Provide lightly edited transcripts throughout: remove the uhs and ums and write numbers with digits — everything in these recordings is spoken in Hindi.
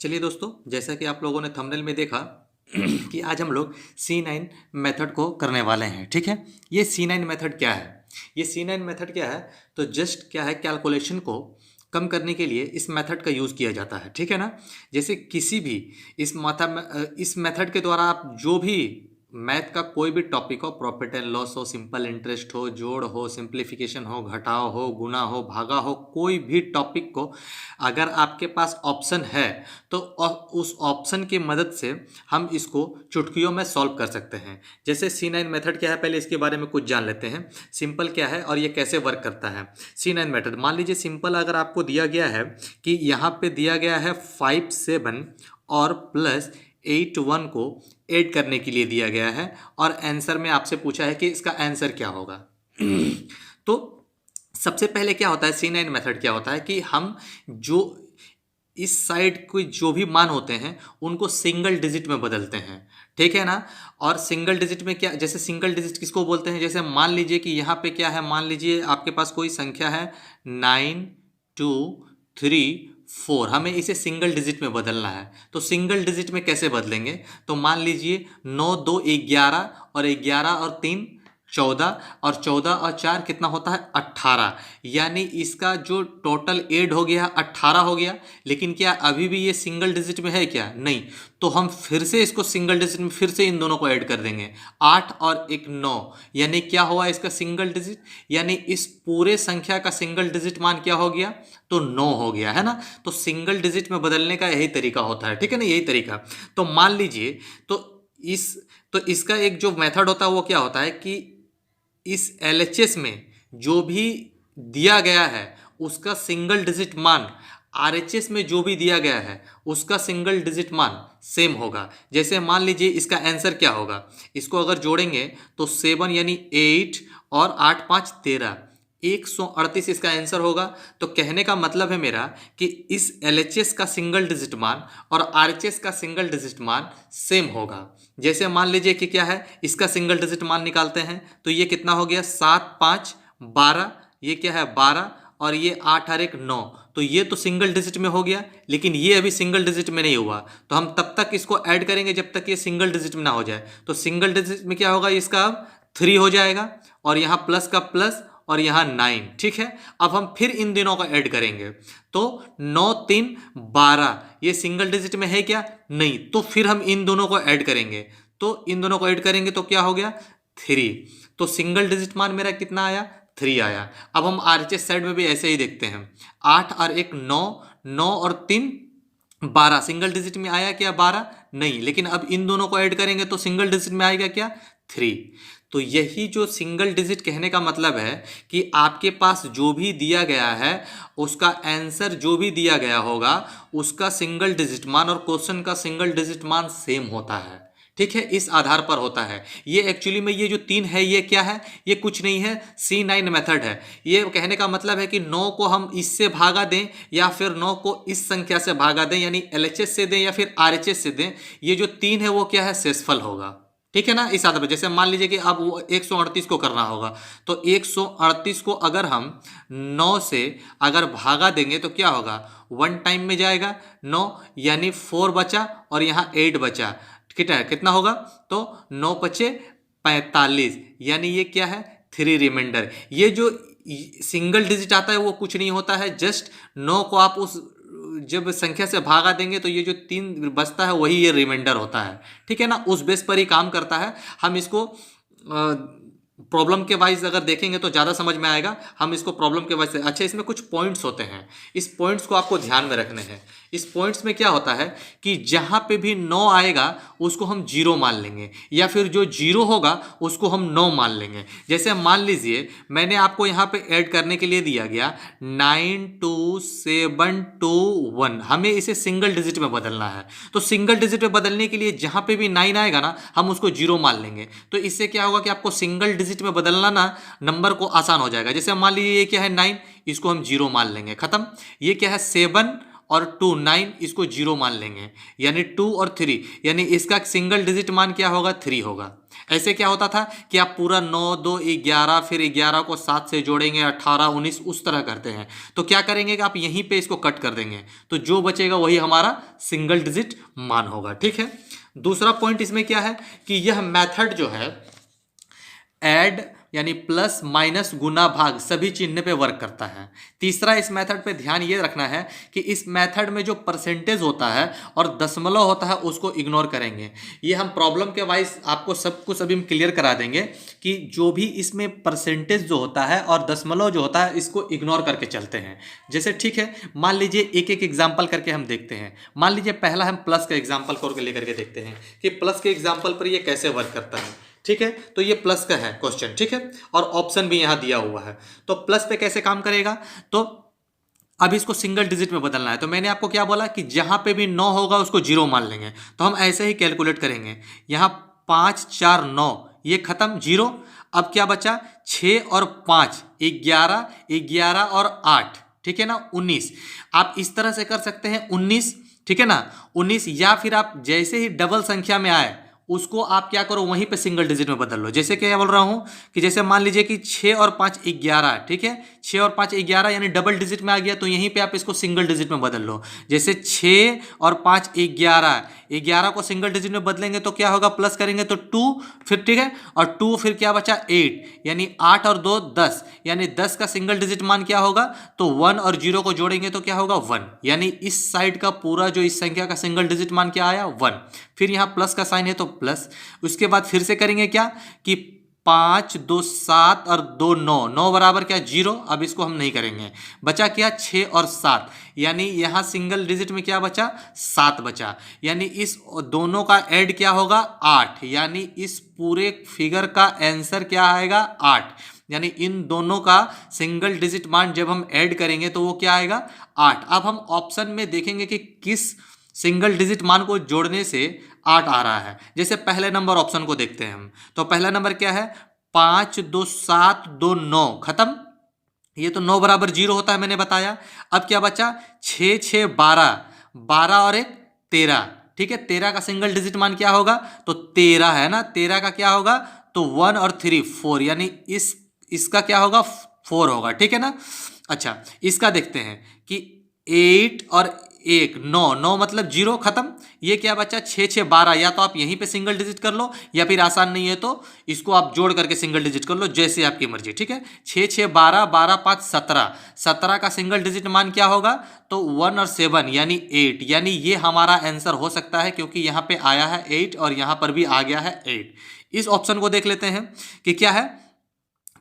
चलिए दोस्तों, जैसा कि आप लोगों ने थंबनेल में देखा कि आज हम लोग C9 मेथड को करने वाले हैं। ठीक है, ये C9 मेथड क्या है? ये C9 मेथड क्या है? तो जस्ट क्या है, कैलकुलेशन को कम करने के लिए इस मेथड का यूज़ किया जाता है। ठीक है ना, जैसे किसी भी इस मेथड के द्वारा आप जो भी मैथ का कोई भी टॉपिक हो, प्रॉफिट एंड लॉस हो, सिंपल इंटरेस्ट हो, जोड़ हो, सिंप्लीफिकेशन हो, घटाव हो, गुना हो, भागा हो, कोई भी टॉपिक को अगर आपके पास ऑप्शन है तो उस ऑप्शन की मदद से हम इसको चुटकियों में सॉल्व कर सकते हैं। जैसे C9 मेथड क्या है, पहले इसके बारे में कुछ जान लेते हैं। सिंपल क्या है और ये कैसे वर्क करता है। C9 मेथड, मान लीजिए सिंपल अगर आपको दिया गया है कि यहाँ पे दिया गया है 5 7 और प्लस 8 1 को ऐड करने के लिए दिया गया है और आंसर में आपसे पूछा है कि इसका आंसर क्या होगा। तो सबसे पहले क्या होता है, C9 मेथड क्या होता है कि हम जो इस साइड के जो भी मान होते हैं उनको सिंगल डिजिट में बदलते हैं। ठीक है ना, और सिंगल डिजिट में क्या, जैसे सिंगल डिजिट किसको बोलते हैं, जैसे मान लीजिए कि यहाँ पे क्या है, मान लीजिए आपके पास कोई संख्या है 9 2 3 4, हमें इसे सिंगल डिजिट में बदलना है। तो सिंगल डिजिट में कैसे बदलेंगे, तो मान लीजिए 9 2 11 और 11 और 3 14 और 14 और 4 कितना होता है 18, यानी इसका जो टोटल ऐड हो गया 18 हो गया। लेकिन क्या अभी भी ये सिंगल डिजिट में है क्या? नहीं। तो हम फिर से इसको सिंगल डिजिट में फिर से इन दोनों को ऐड कर देंगे, 8 और 1 9, यानी क्या हुआ इसका सिंगल डिजिट, यानी इस पूरे संख्या का सिंगल डिजिट मान क्या हो गया, तो 9 हो गया है ना। तो सिंगल डिजिट में बदलने का यही तरीका होता है। ठीक है ना, यही तरीका। तो मान लीजिए तो इसका एक जो मेथड होता है वो क्या होता है कि इस LHS में जो भी दिया गया है उसका सिंगल डिजिट मान RHS में जो भी दिया गया है उसका सिंगल डिजिट मान सेम होगा। जैसे मान लीजिए इसका आंसर क्या होगा, इसको अगर जोड़ेंगे तो 7 यानी 8 और 8 5 13, 138 इसका आंसर होगा। तो कहने का मतलब है मेरा कि इस LHS का सिंगल डिजिट मान और RHS का सिंगल डिजिट मान सेम होगा। जैसे मान लीजिए कि क्या है, इसका सिंगल डिजिट मान निकालते हैं तो ये कितना हो गया 7 5 12, ये क्या है 12 और ये 8 और 1 9। तो ये तो सिंगल डिजिट में हो गया, लेकिन ये अभी सिंगल डिजिट में नहीं हुआ। तो हम तब तक इसको ऐड करेंगे जब तक ये सिंगल डिजिट में ना हो जाए। तो सिंगल डिजिट में क्या होगा, इसका अब 3 हो जाएगा और यहाँ प्लस का प्लस और यहाँ 9। ठीक है, अब हम फिर इन दिनों को ऐड करेंगे तो 9 3 12, ये सिंगल डिजिट में है क्या? नहीं। तो फिर हम इन दोनों को ऐड करेंगे, तो इन दोनों को ऐड करेंगे तो क्या हो गया 3। तो सिंगल डिजिट मान मेरा कितना आया, 3 आया। अब हम RHS साइड में भी ऐसे ही देखते हैं, 8 और 1 9, 9 और 3 12, सिंगल डिजिट में आया क्या 12? नहीं। लेकिन अब इन दोनों को ऐड करेंगे तो सिंगल डिजिट में आएगा क्या 3। तो यही जो सिंगल डिजिट कहने का मतलब है कि आपके पास जो भी दिया गया है उसका आंसर जो भी दिया गया होगा उसका सिंगल डिजिट मान और क्वेश्चन का सिंगल डिजिट मान सेम होता है। ठीक है, इस आधार पर होता है ये। एक्चुअली में ये जो 3 है ये क्या है, ये कुछ नहीं है, C9 मेथड है। ये कहने का मतलब है कि 9 को हम इससे भागा दें या फिर 9 को इस संख्या से भागा दें, यानी LHS से दें या फिर RHS से दें, ये जो 3 है वो क्या है, शेषफल होगा। ठीक है ना, इस आधार पर। जैसे मान लीजिए कि अब वो 138 को करना होगा, तो 138 को अगर हम 9 से अगर भागा देंगे तो क्या होगा, 1 टाइम में जाएगा 9, यानी 4 बचा और यहाँ 8 बचा। कितना होगा, तो 9 पचे 45, यानी ये क्या है 3 रिमाइंडर। ये जो सिंगल डिजिट आता है वो कुछ नहीं होता है, जस्ट 9 को आप उस जब संख्या से भागा देंगे तो ये जो 3 बचता है वही ये रिमाइंडर होता है। ठीक है ना, उस बेस पर ही काम करता है। हम इसको प्रॉब्लम के वाइज अगर देखेंगे तो ज़्यादा समझ में आएगा। हम इसको प्रॉब्लम के वाइज से, अच्छा इसमें कुछ पॉइंट्स होते हैं, इस पॉइंट्स को आपको ध्यान में रखने हैं। इस पॉइंट्स में क्या होता है कि जहाँ पे भी 9 आएगा उसको हम 0 मान लेंगे, या फिर जो 0 होगा उसको हम 9 मान लेंगे। जैसे मान लीजिए मैंने आपको यहाँ पे ऐड करने के लिए दिया गया 9 2 7 2 1, हमें इसे सिंगल डिजिट में बदलना है। तो सिंगल डिजिट में बदलने के लिए जहाँ पे भी 9 आएगा ना हम उसको 0 मान लेंगे। तो इससे क्या होगा कि आपको सिंगल डिजिट में बदलना ना नंबर को आसान हो जाएगा। जैसे मान लीजिए ये क्या है 9, इसको हम 0 मान लेंगे, खत्म। ये क्या है 7 और 2 9, इसको 0 मान लेंगे, यानी 2 और 3, यानी इसका सिंगल डिजिट मान क्या होगा 3 होगा। ऐसे क्या होता था कि आप पूरा 9 2 11, फिर 11 को 7 से जोड़ेंगे 18 19, उस तरह करते हैं। तो क्या करेंगे कि आप यहीं पे इसको कट कर देंगे, तो जो बचेगा वही हमारा सिंगल डिजिट मान होगा। ठीक है, दूसरा पॉइंट इसमें क्या है कि यह मेथड जो है ऐड यानी प्लस माइनस गुना भाग सभी चिन्ह पे वर्क करता है। तीसरा, इस मेथड पे ध्यान ये रखना है कि इस मेथड में जो परसेंटेज होता है और दशमलव होता है उसको इग्नोर करेंगे। ये हम प्रॉब्लम के वाइज आपको सब कुछ अभी हम क्लियर करा देंगे कि जो भी इसमें परसेंटेज जो होता है और दशमलव जो होता है इसको इग्नोर करके चलते हैं। जैसे ठीक है, मान लीजिए एक एक एग्जाम्पल करके हम देखते हैं। मान लीजिए पहला हम प्लस का एग्जाम्पल करके लेकर के देखते हैं कि प्लस के एग्जाम्पल पर ये कैसे वर्क करता है। ठीक है, तो ये प्लस का है क्वेश्चन। ठीक है, और ऑप्शन भी यहां दिया हुआ है। तो प्लस पे कैसे काम करेगा, तो अब इसको सिंगल डिजिट में बदलना है। तो मैंने आपको क्या बोला कि जहां पे भी 9 होगा उसको 0 मान लेंगे। तो हम ऐसे ही कैलकुलेट करेंगे। यहां 5 4 9 ये खत्म 0। अब क्या बचा 6 और 5 11 11 और 8, ठीक है ना 19। आप इस तरह से कर सकते हैं 19, ठीक है ना 19, या फिर आप जैसे ही डबल संख्या में आए उसको आप क्या करो वहीं पे सिंगल डिजिट में बदल लो। जैसे क्या बोल रहा हूं कि जैसे मान लीजिए कि 6 और 5 11, ठीक है 6 और 5 11 यानी डबल डिजिट में आ गया, तो यहीं पे आप इसको सिंगल डिजिट में बदल लो। जैसे 6 और 5 11, 11 को सिंगल डिजिट में बदलेंगे तो क्या होगा, प्लस करेंगे तो 2, फिर ठीक है, और 2 फिर क्या बचा 8, यानी 8 और 2 10, यानी 10 का सिंगल डिजिट मान क्या होगा, तो 1 और 0 को जोड़ेंगे तो क्या होगा 1, यानी इस साइड का पूरा जो इस संख्या का सिंगल डिजिट मान क्या आया 1। फिर यहाँ प्लस का साइन है तो प्लस। उसके बाद फिर से करेंगे क्या कि 5 2 7 और 2 9, 9 बराबर क्या 0। अब इसको हम नहीं करेंगे, बचा क्या 6 और 7, यानी यहाँ सिंगल डिजिट में क्या बचा 7 बचा, यानी इस दोनों का ऐड क्या होगा 8, यानी इस पूरे फिगर का आंसर क्या आएगा 8। यानी इन दोनों का सिंगल डिजिट मान जब हम ऐड करेंगे तो वो क्या आएगा 8। अब हम ऑप्शन में देखेंगे कि किस सिंगल डिजिट मान को जोड़ने से 8 आ रहा है। जैसे पहले नंबर ऑप्शन को देखते हैं हम, तो पहला नंबर क्या है 5 2 7 2 9 खत्म, ये तो 9 बराबर 0 होता है मैंने बताया। अब क्या बचा 6 6 12, 12 और 1 13, ठीक है 13 का सिंगल डिजिट मान क्या होगा, तो 13 है ना, 13 का क्या होगा तो 1 और 3 4, यानी इसका क्या होगा 4 होगा, ठीक है ना। अच्छा इसका देखते हैं कि 8 और 1 9, 9 मतलब 0 खत्म। ये क्या बचा 6 6 12, या तो आप यहीं पे सिंगल डिजिट कर लो या फिर आसान नहीं है तो इसको आप जोड़ करके सिंगल डिजिट कर लो, जैसे आपकी मर्जी। ठीक है 6 6 12, 12 5 17, 17 का सिंगल डिजिट मान क्या होगा तो 1 और 7 यानी 8, यानी ये हमारा आंसर हो सकता है क्योंकि यहाँ पे आया है 8 और यहाँ पर भी आ गया है 8। इस ऑप्शन को देख लेते हैं कि क्या है,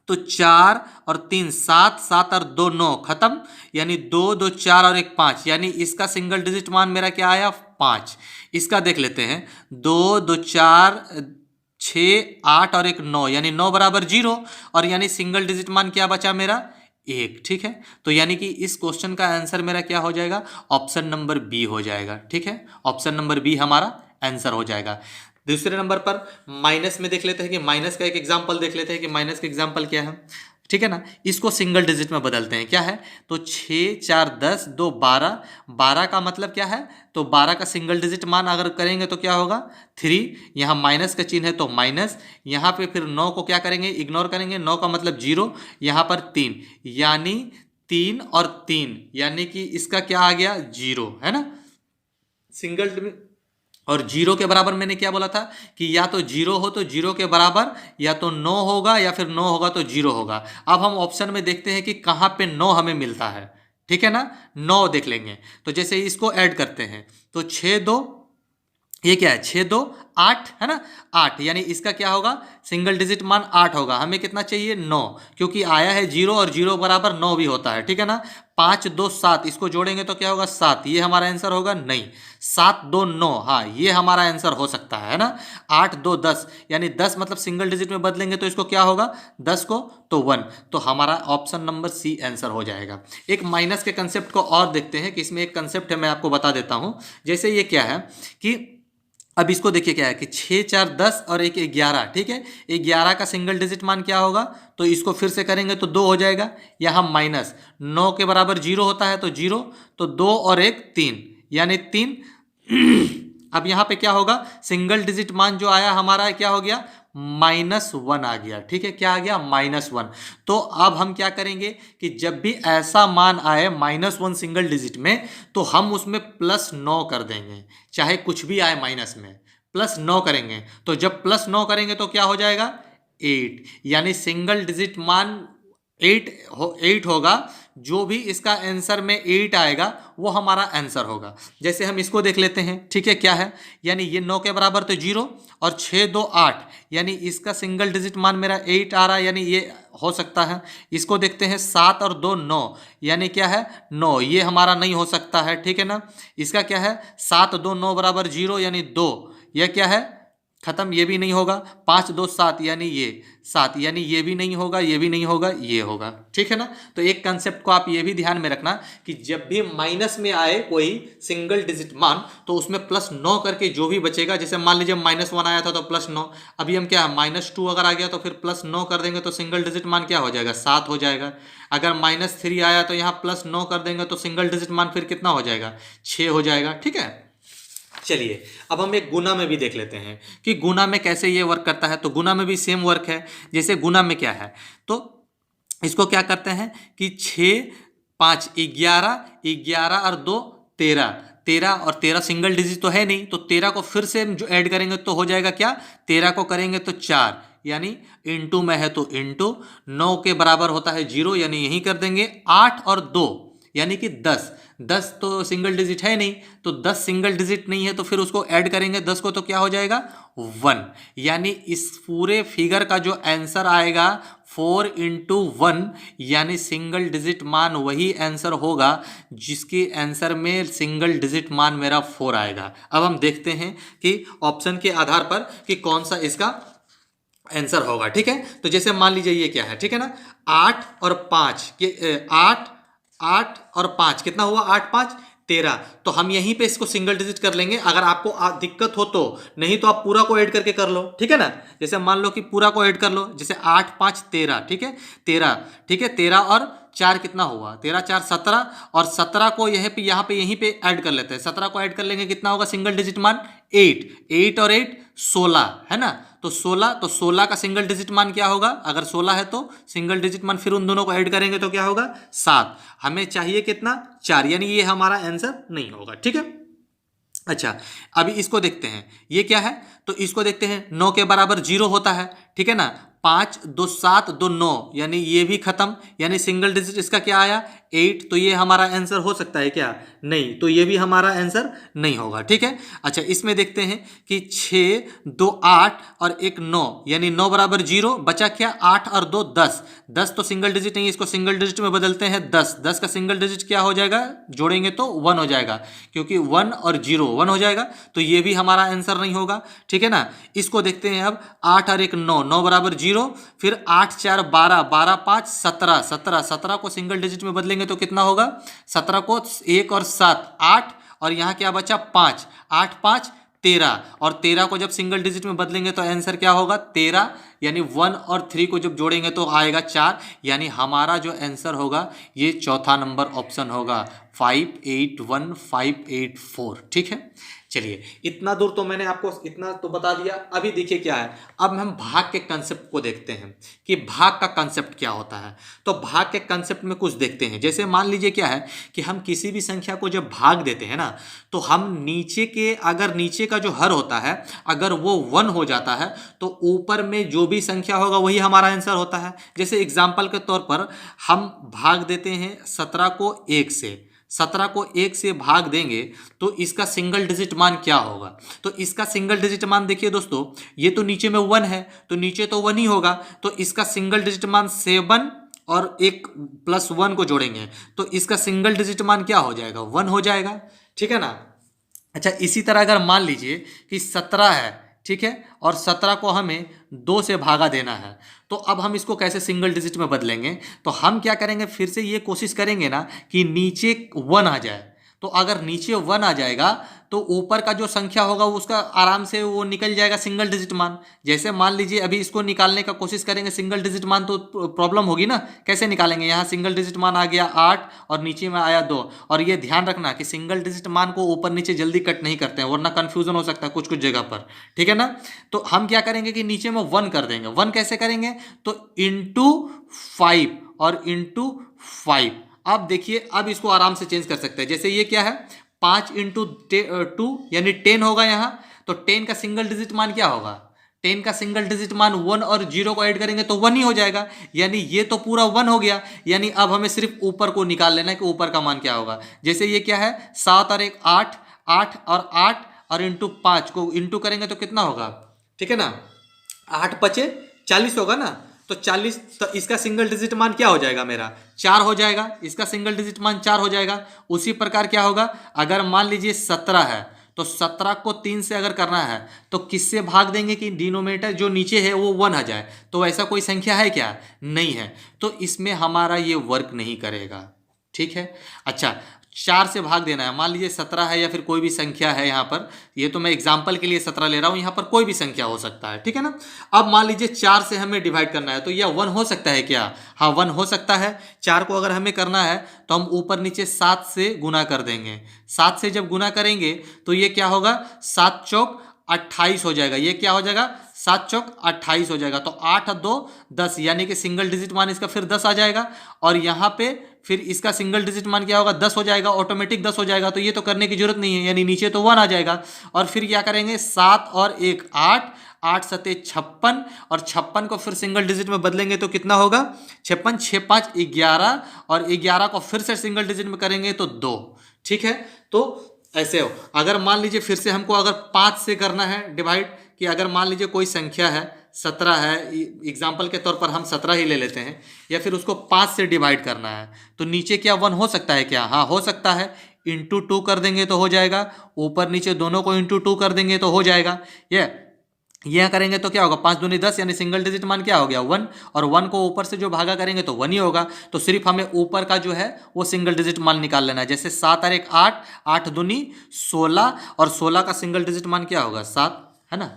तो 4 और 3 7, 7 और 2 9 खत्म, यानी 2 2 4 और 1 5, यानी इसका सिंगल डिजिट मान मेरा क्या आया 5। इसका देख लेते हैं 2 2 4 6 8 और 1 9, यानी 9 बराबर 0, और यानी सिंगल डिजिट मान क्या बचा मेरा 1। ठीक है, तो यानी कि इस क्वेश्चन का आंसर मेरा क्या हो जाएगा, ऑप्शन नंबर बी हो जाएगा। ठीक है, ऑप्शन नंबर बी हमारा आंसर हो जाएगा। दूसरे नंबर पर माइनस में देख लेते हैं कि माइनस का एक एग्जांपल देख लेते हैं कि माइनस का एग्जांपल क्या है। ठीक है ना, इसको सिंगल डिजिट में बदलते हैं। क्या है, तो 6 4 10 2 12, 12 का मतलब क्या है, तो 12 का सिंगल डिजिट मान अगर करेंगे तो क्या होगा 3, यहाँ माइनस का चिन्ह है तो माइनस, यहाँ पे फिर 9 को क्या करेंगे इग्नोर करेंगे, 9 का मतलब 0, यहाँ पर 3, यानी 3 और 3, यानी कि इसका क्या आ गया 0 है ना सिंगल। और 0 के बराबर मैंने क्या बोला था कि या तो 0 हो तो 0 के बराबर, या तो 9 होगा, या फिर 9 होगा तो 0 होगा। अब हम ऑप्शन में देखते हैं कि कहाँ पे 9 हमें मिलता है। ठीक है ना, 9 देख लेंगे। तो जैसे इसको ऐड करते हैं तो 6 2, ये क्या है 6 2 8 है ना 8, यानी इसका क्या होगा सिंगल डिजिट मान 8 होगा। हमें कितना चाहिए 9, क्योंकि आया है 0 और 0 बराबर 9 भी होता है। ठीक है ना, 5 2 7, इसको जोड़ेंगे तो क्या होगा 7, ये हमारा आंसर होगा नहीं। 7 2 9, हाँ ये हमारा आंसर हो सकता है ना। 8 2 10, यानी 10 मतलब सिंगल डिजिट में बदलेंगे तो इसको क्या होगा 10 को तो 1, तो हमारा ऑप्शन नंबर सी आंसर हो जाएगा। एक माइनस के कंसेप्ट को और देखते हैं कि इसमें एक कंसेप्ट है, मैं आपको बता देता हूँ। जैसे ये क्या है कि अब इसको देखिए क्या है कि 6 4 10 और 1 11, ठीक है 11 का सिंगल डिजिट मान क्या होगा, तो इसको फिर से करेंगे तो 2 हो जाएगा। यहाँ माइनस 9 के बराबर 0 होता है तो 0, तो 2 और 1 3, यानी 3 अब यहाँ पे क्या होगा, सिंगल डिजिट मान जो आया हमारा क्या हो गया, -1 आ गया। ठीक है, क्या आ गया, -1। तो अब हम क्या करेंगे कि जब भी ऐसा मान आए -1 सिंगल डिजिट में, तो हम उसमें +9 कर देंगे, चाहे कुछ भी आए माइनस में, +9 करेंगे। तो जब +9 करेंगे तो क्या हो जाएगा, 8, यानी सिंगल डिजिट मान 8 होगा। जो भी इसका आंसर में 8 आएगा वो हमारा आंसर होगा। जैसे हम इसको देख लेते हैं, ठीक है, क्या है, यानी ये 9 के बराबर तो 0 और 6 2 8, यानी इसका सिंगल डिजिट मान मेरा 8 आ रहा है, यानी ये हो सकता है। इसको देखते हैं, 7 और 2 9, यानी क्या है, 9, ये हमारा नहीं हो सकता है। ठीक है ना, इसका क्या है, 7 2 9 बराबर 0, यानी 2, यह क्या है, खत्म, ये भी नहीं होगा। 5 2 7, यानी ये 7, यानी ये भी नहीं होगा, ये भी नहीं होगा, ये होगा। ठीक है ना, तो एक कंसेप्ट को आप ये भी ध्यान में रखना कि जब भी माइनस में आए कोई सिंगल डिजिट मान, तो उसमें +9 करके जो भी बचेगा, जैसे मान लीजिए -1 आया था तो +9, अभी हम क्या, -2 अगर आ गया तो फिर +9 कर देंगे तो सिंगल डिजिट मान क्या हो जाएगा, 7 हो जाएगा। अगर -3 आया तो यहाँ +9 कर देंगे तो सिंगल डिजिट मान फिर कितना हो जाएगा, 6 हो जाएगा। ठीक है, चलिए अब हम एक गुना में भी देख लेते हैं कि गुना में कैसे ये वर्क करता है। तो गुना में भी सेम वर्क है। जैसे गुना में क्या है, तो इसको क्या करते हैं कि 6 5 11, 11 और 2 13, 13 और 13 सिंगल डिजिट तो है नहीं, तो 13 को फिर से जो ऐड करेंगे तो हो जाएगा क्या, 13 को करेंगे तो 4, यानी इंटू में है तो इंटू, 9 के बराबर होता है 0, यानी यही कर देंगे। 8 और 2 यानी कि 10, 10 तो सिंगल डिजिट है नहीं, तो 10 सिंगल डिजिट नहीं है, तो फिर उसको ऐड करेंगे 10 को तो क्या हो जाएगा, 1, यानी इस पूरे फिगर का जो आंसर आएगा 4 × 1, यानी सिंगल डिजिट मान वही आंसर होगा जिसके आंसर में सिंगल डिजिट मान मेरा 4 आएगा। अब हम देखते हैं कि ऑप्शन के आधार पर कि कौन सा इसका आंसर होगा। ठीक है, तो जैसे मान लीजिए ये क्या है, ठीक है ना, 8 और 5 8 और 5 कितना हुआ, 8 5 13, तो हम यहीं पे इसको सिंगल डिजिट कर लेंगे। अगर आपको दिक्कत हो तो, नहीं तो आप पूरा को ऐड करके कर लो। ठीक है ना, जैसे मान लो कि पूरा को ऐड कर लो, जैसे 8 5 13, ठीक है, 13, ठीक है, 13 और 4 कितना हुआ, 13 4 17, और 17 को यहाँ पे ऐड कर लेते हैं। 17 को ऐड कर लेंगे, कितना होगा सिंगल डिजिट मान, 8, 8 और 8 16, है ना, तो 16, तो 16 का सिंगल डिजिट मान क्या होगा, अगर 16 है तो सिंगल डिजिट मान फिर उन दोनों को ऐड करेंगे तो क्या होगा, 7। हमें चाहिए कितना, 4, यानी ये हमारा आंसर नहीं होगा। ठीक है, अच्छा, अभी इसको देखते हैं, ये क्या है, तो इसको देखते हैं, 9 के बराबर 0 होता है। ठीक है ना, 5 2 7 2 9, यानी ये भी खत्म, यानी सिंगल डिजिट इसका क्या आया, 8, तो ये हमारा आंसर हो सकता है क्या, नहीं, तो ये भी हमारा आंसर नहीं होगा। ठीक है, अच्छा, इसमें देखते हैं कि 6 2 8 और 1 9, यानी 9 बराबर 0, बचा क्या, 8 और 2 10, 10 तो सिंगल डिजिट नहीं, इसको सिंगल डिजिट में बदलते हैं, 10, 10 का सिंगल डिजिट क्या हो जाएगा, जोड़ेंगे तो 1 हो जाएगा, क्योंकि 1 और 0 1 हो जाएगा, तो ये भी हमारा आंसर नहीं होगा। ठीक है ना, इसको देखते हैं अब, 8 और 1 9, 9 बराबर 0, फिर 8 4 12, 12 5 17, 17, 17 को सिंगल डिजिट में बदलेंगे तो कितना होगा, 17 को 1 और 7 8, और यहाँ क्या बचा 5, 8 5 13, और 13 को जब सिंगल डिजिट में बदलेंगे तो आंसर क्या होगा, 13, यानी 1 और 3 को जब जोड़ेंगे तो आएगा 4, यानी हमारा जो आंसर होगा ये चौथा नंबर ऑप्शन होगा, 581584। ठीक है, चलिए इतना दूर तो मैंने आपको इतना तो बता दिया। अभी देखिए क्या है, अब हम भाग के कंसेप्ट को देखते हैं कि भाग का कंसेप्ट क्या होता है। तो भाग के कंसेप्ट में कुछ देखते हैं, जैसे मान लीजिए क्या है कि हम किसी भी संख्या को जब भाग देते हैं ना, तो हम अगर नीचे का जो हर होता है अगर वो 1 हो जाता है तो ऊपर में जो भी संख्या होगा वही हमारा आंसर होता है। जैसे एग्जाम्पल के तौर पर हम भाग देते हैं 17 को 1 से, 17 को 1 से भाग देंगे तो इसका सिंगल डिजिट मान क्या होगा। तो इसका सिंगल डिजिट मान देखिए दोस्तों, ये तो नीचे में 1 है तो नीचे तो 1 ही होगा, तो इसका सिंगल डिजिट मान 7 और एक +1 को जोड़ेंगे तो इसका सिंगल डिजिट मान क्या हो जाएगा, 1 हो जाएगा। ठीक है ना, अच्छा, इसी तरह अगर मान लीजिए कि 17 है, ठीक है, और 17 को हमें 2 से भागा देना है, तो अब हम इसको कैसे सिंगल डिजिट में बदलेंगे, तो हम क्या करेंगे, फिर से ये कोशिश करेंगे ना कि नीचे 1 आ जाए, तो अगर नीचे 1 आ जाएगा तो ऊपर का जो संख्या होगा उसका आराम से वो निकल जाएगा सिंगल डिजिट मान। जैसे मान लीजिए अभी इसको निकालने का कोशिश करेंगे सिंगल डिजिट मान तो प्रॉब्लम होगी ना, कैसे निकालेंगे? यहाँ सिंगल डिजिट मान आ गया 8 और नीचे में आया 2। और ये ध्यान रखना कि सिंगल डिजिट मान को ऊपर नीचे जल्दी कट नहीं करते हैं वरना कंफ्यूजन हो सकता है कुछ कुछ जगह पर, ठीक है ना। तो हम क्या करेंगे कि नीचे में 1 कर देंगे। 1 कैसे करेंगे? तो इंटू 5 और इंटू 5। अब देखिए अब इसको आराम से चेंज कर सकते हैं। जैसे ये क्या है 5 इंटू 2 यानी 10 होगा यहाँ। तो 10 का सिंगल डिजिट मान क्या होगा? 10 का सिंगल डिजिट मान 1 और 0 को ऐड करेंगे तो 1 ही हो जाएगा, यानी ये तो पूरा 1 हो गया। यानी अब हमें सिर्फ ऊपर को निकाल लेना है कि ऊपर का मान क्या होगा। जैसे ये क्या है 7 और 1 8, 8 और 8 और इंटू 5 को इंटू करेंगे तो कितना होगा, ठीक है ना, 8 पचे 40 होगा ना। तो 40, तो इसका सिंगल डिजिट मान क्या हो जाएगा मेरा 4 हो जाएगा। इसका सिंगल डिजिट मान 4 हो जाएगा। उसी प्रकार क्या होगा अगर मान लीजिए 17 है तो 17 को 3 से अगर करना है तो किससे भाग देंगे कि डिनोमिनेटर जो नीचे है वो 1 आ जाए। तो ऐसा कोई संख्या है क्या? नहीं है। तो इसमें हमारा ये वर्क नहीं करेगा, ठीक है। अच्छा 4 से भाग देना है, मान लीजिए 17 है या फिर कोई भी संख्या है यहाँ पर, ये तो मैं एग्जाम्पल के लिए 17 ले रहा हूँ, यहाँ पर कोई भी संख्या हो सकता है, ठीक है ना। अब मान लीजिए 4 से हमें डिवाइड करना है तो यह 1 हो सकता है क्या? हाँ 1 हो सकता है। 4 को अगर हमें करना है तो हम ऊपर नीचे 7 से गुना कर देंगे। 7 से जब गुना करेंगे तो ये क्या होगा 7 चौक 28 हो जाएगा। ये क्या हो जाएगा 7 चौक 28 हो जाएगा। तो 8 और 2 10 यानी कि सिंगल डिजिट मान इसका फिर 10 आ जाएगा। और यहाँ पे फिर इसका सिंगल डिजिट मान क्या होगा 10 हो जाएगा, ऑटोमेटिक 10 हो जाएगा। तो ये तो करने की जरूरत नहीं है, यानी नीचे तो 1 आ जाएगा। और फिर क्या करेंगे 7 और 1 8, 8 सते 56 और 56 को फिर सिंगल डिजिट में बदलेंगे तो कितना होगा 56, 6 5 11 और 11 को फिर से सिंगल डिजिट में करेंगे तो 2, ठीक है। तो ऐसे हो। अगर मान लीजिए फिर से हमको अगर 5 से करना है डिवाइड, कि अगर मान लीजिए कोई संख्या है 17 है, एग्जाम्पल के तौर पर हम 17 ही ले लेते हैं, या फिर उसको 5 से डिवाइड करना है तो नीचे क्या 1 हो सकता है क्या? हाँ हो सकता है। इंटू 2 कर देंगे तो हो जाएगा, ऊपर नीचे दोनों को इंटू 2 कर देंगे तो हो जाएगा। यह करेंगे तो क्या होगा 5 दूनी 10 यानी सिंगल डिजिट मान क्या हो गया 1, और 1 को ऊपर से जो भागा करेंगे तो 1 ही होगा। तो सिर्फ हमें ऊपर का जो है वो सिंगल डिजिट मान निकाल लेना है। जैसे 7 और 1 8, 8 दूनी 16 और 16 का सिंगल डिजिट मान क्या होगा 7, है ना।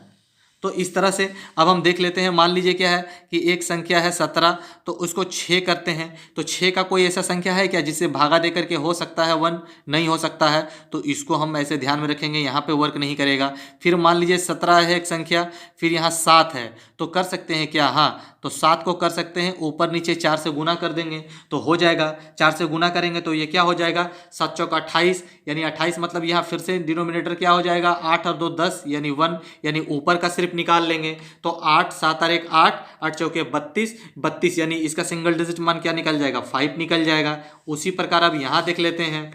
तो इस तरह से अब हम देख लेते हैं। मान लीजिए क्या है कि एक संख्या है 17 तो उसको 6 करते हैं। तो 6 का कोई ऐसा संख्या है क्या जिससे भागा दे करके हो सकता है 1? नहीं हो सकता है। तो इसको हम ऐसे ध्यान में रखेंगे, यहाँ पे वर्क नहीं करेगा। फिर मान लीजिए 17 है एक संख्या, फिर यहाँ 7 है तो कर सकते हैं क्या? हाँ तो 7 को कर सकते हैं, ऊपर नीचे 4 से गुना कर देंगे तो हो जाएगा। 4 से गुना करेंगे तो ये क्या हो जाएगा 7 चौक 28 यानी 28, मतलब यहाँ फिर से डिनोमिनेटर क्या हो जाएगा 8 और 2 10 यानी 1, यानी ऊपर का सिर्फ निकाल लेंगे तो 8 7 और 1 8, 8 चौके 32, 32 यानी इसका सिंगल डिजिट मान क्या निकल जाएगा 5 निकल जाएगा। उसी प्रकार अब यहाँ देख लेते हैं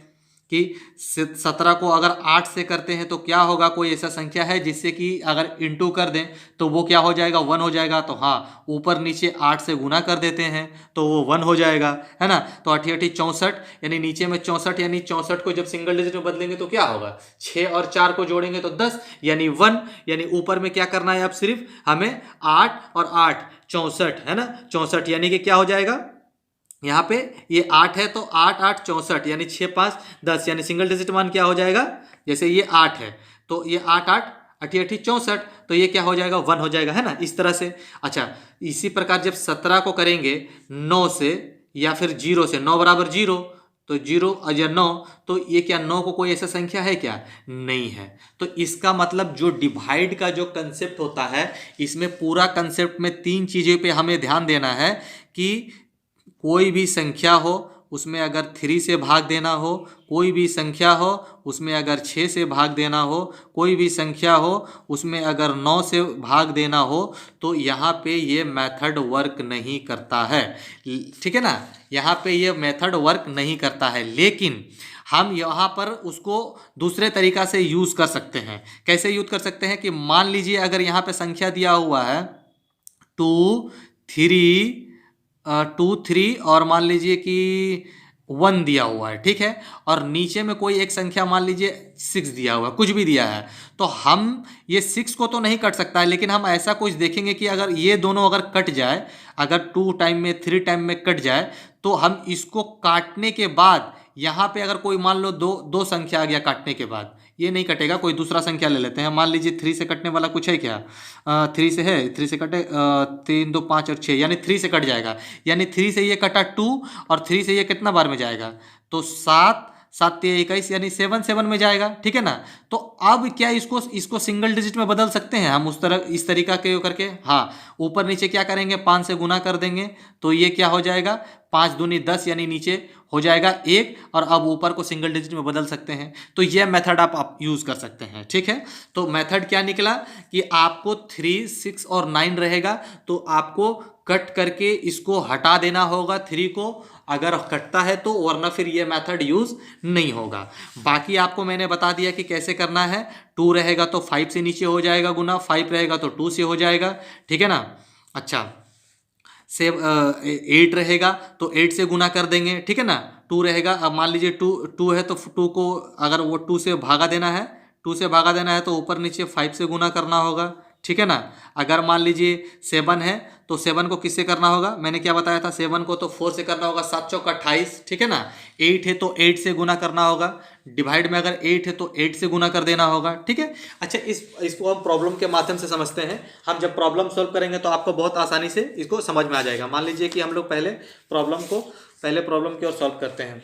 कि 17 को अगर 8 से करते हैं तो क्या होगा, कोई ऐसा संख्या है जिससे कि अगर इंटू कर दें तो वो क्या हो जाएगा 1 हो जाएगा। तो हाँ ऊपर नीचे 8 से गुना कर देते हैं तो वो 1 हो जाएगा, है ना। तो 8 8 64 यानी नीचे में 64, यानी 64 को जब सिंगल डिजिट में बदलेंगे तो क्या होगा 6 और 4 को जोड़ेंगे तो 10 यानी 1, यानी ऊपर में क्या करना है अब सिर्फ हमें 8 और 8 64, है ना। 64 यानी कि क्या हो जाएगा यहाँ पे ये 8 है तो 8 8 64 यानी 6 5 10 यानी सिंगल डिजिट मान क्या हो जाएगा, जैसे ये 8 है तो ये 8 8 8 8 64 तो ये क्या हो जाएगा 1 हो जाएगा, है ना, इस तरह से। अच्छा इसी प्रकार जब 17 को करेंगे 9 से या फिर 0 से, 9 बराबर 0 तो 0 या 9, तो ये क्या 9 को कोई ऐसा संख्या है क्या? नहीं है। तो इसका मतलब जो डिवाइड का जो कंसेप्ट होता है इसमें पूरा कंसेप्ट में 3 चीज़ों पे हमें ध्यान देना है कि कोई भी संख्या हो उसमें अगर 3 से भाग देना हो, कोई भी संख्या हो उसमें अगर 6 से भाग देना हो, कोई भी संख्या हो उसमें अगर 9 से भाग देना हो, तो यहाँ पे ये मेथड वर्क नहीं करता है, ठीक है ना। यहाँ पे ये मेथड वर्क नहीं करता है, लेकिन हम यहाँ पर उसको दूसरे तरीका से यूज़ कर सकते हैं। कैसे यूज़ कर सकते हैं कि मान लीजिए अगर यहाँ पे संख्या दिया हुआ है 2 3 और मान लीजिए कि 1 दिया हुआ है, ठीक है, और नीचे में कोई एक संख्या मान लीजिए 6 दिया हुआ है, कुछ भी दिया है, तो हम ये 6 को तो नहीं कट सकता है, लेकिन हम ऐसा कुछ देखेंगे कि अगर ये दोनों अगर कट जाए, अगर 2 टाइम में 3 टाइम में कट जाए, तो हम इसको काटने के बाद यहाँ पे अगर कोई मान लो दो दो संख्या आ गया काटने के बाद, ये नहीं कटेगा, कोई दूसरा संख्या ले लेते हैं। मान लीजिए 3 से कटने वाला कुछ है क्या? 3 से है, 3 से कटे 3 2 5 और 6, यानी 3 से कट जाएगा। यानी 3 से ये कटा 2 और 3 से ये कितना बार में जाएगा? तो 7 7 3 21, यानी 7 7 में जाएगा। ठीक है ना? तो अब क्या इसको सिंगल डिजिट में बदल सकते हैं हम उस तरह इस तरीका के करके? हाँ, ऊपर नीचे क्या करेंगे, 5 से गुना कर देंगे तो ये क्या हो जाएगा, 5 दूनी 10, यानी नीचे हो जाएगा 1, और अब ऊपर को सिंगल डिजिट में बदल सकते हैं। तो यह मेथड आप यूज़ कर सकते हैं। ठीक है, तो मेथड क्या निकला कि आपको 3 6 और 9 रहेगा, तो आपको कट करके इसको हटा देना होगा 3 को, अगर कटता है तो, वरना फिर ये मेथड यूज़ नहीं होगा। बाकी आपको मैंने बता दिया कि कैसे करना है। 2 रहेगा तो 5 से नीचे हो जाएगा गुना, 5 रहेगा तो 2 से हो जाएगा। ठीक है ना? अच्छा, 8 रहेगा तो 8 से गुना कर देंगे। ठीक है ना? 2 रहेगा, अब मान लीजिए 2 है तो 2 को अगर वो 2 से भागा देना है, 2 से भागा देना है तो ऊपर नीचे 5 से गुना करना होगा। ठीक है ना? अगर मान लीजिए 7 है तो 7 को किससे करना होगा? मैंने क्या बताया था, 7 को तो 4 से करना होगा, 7 चौका 28। ठीक है ना? 8 है तो 8 से गुना करना होगा, डिवाइड में अगर 8 है तो 8 से गुना कर देना होगा। ठीक है? अच्छा, इसको हम प्रॉब्लम के माध्यम से समझते हैं। हम जब प्रॉब्लम सॉल्व करेंगे तो आपको बहुत आसानी से इसको समझ में आ जाएगा। मान लीजिए कि हम लोग पहले प्रॉब्लम की ओर सॉल्व करते हैं।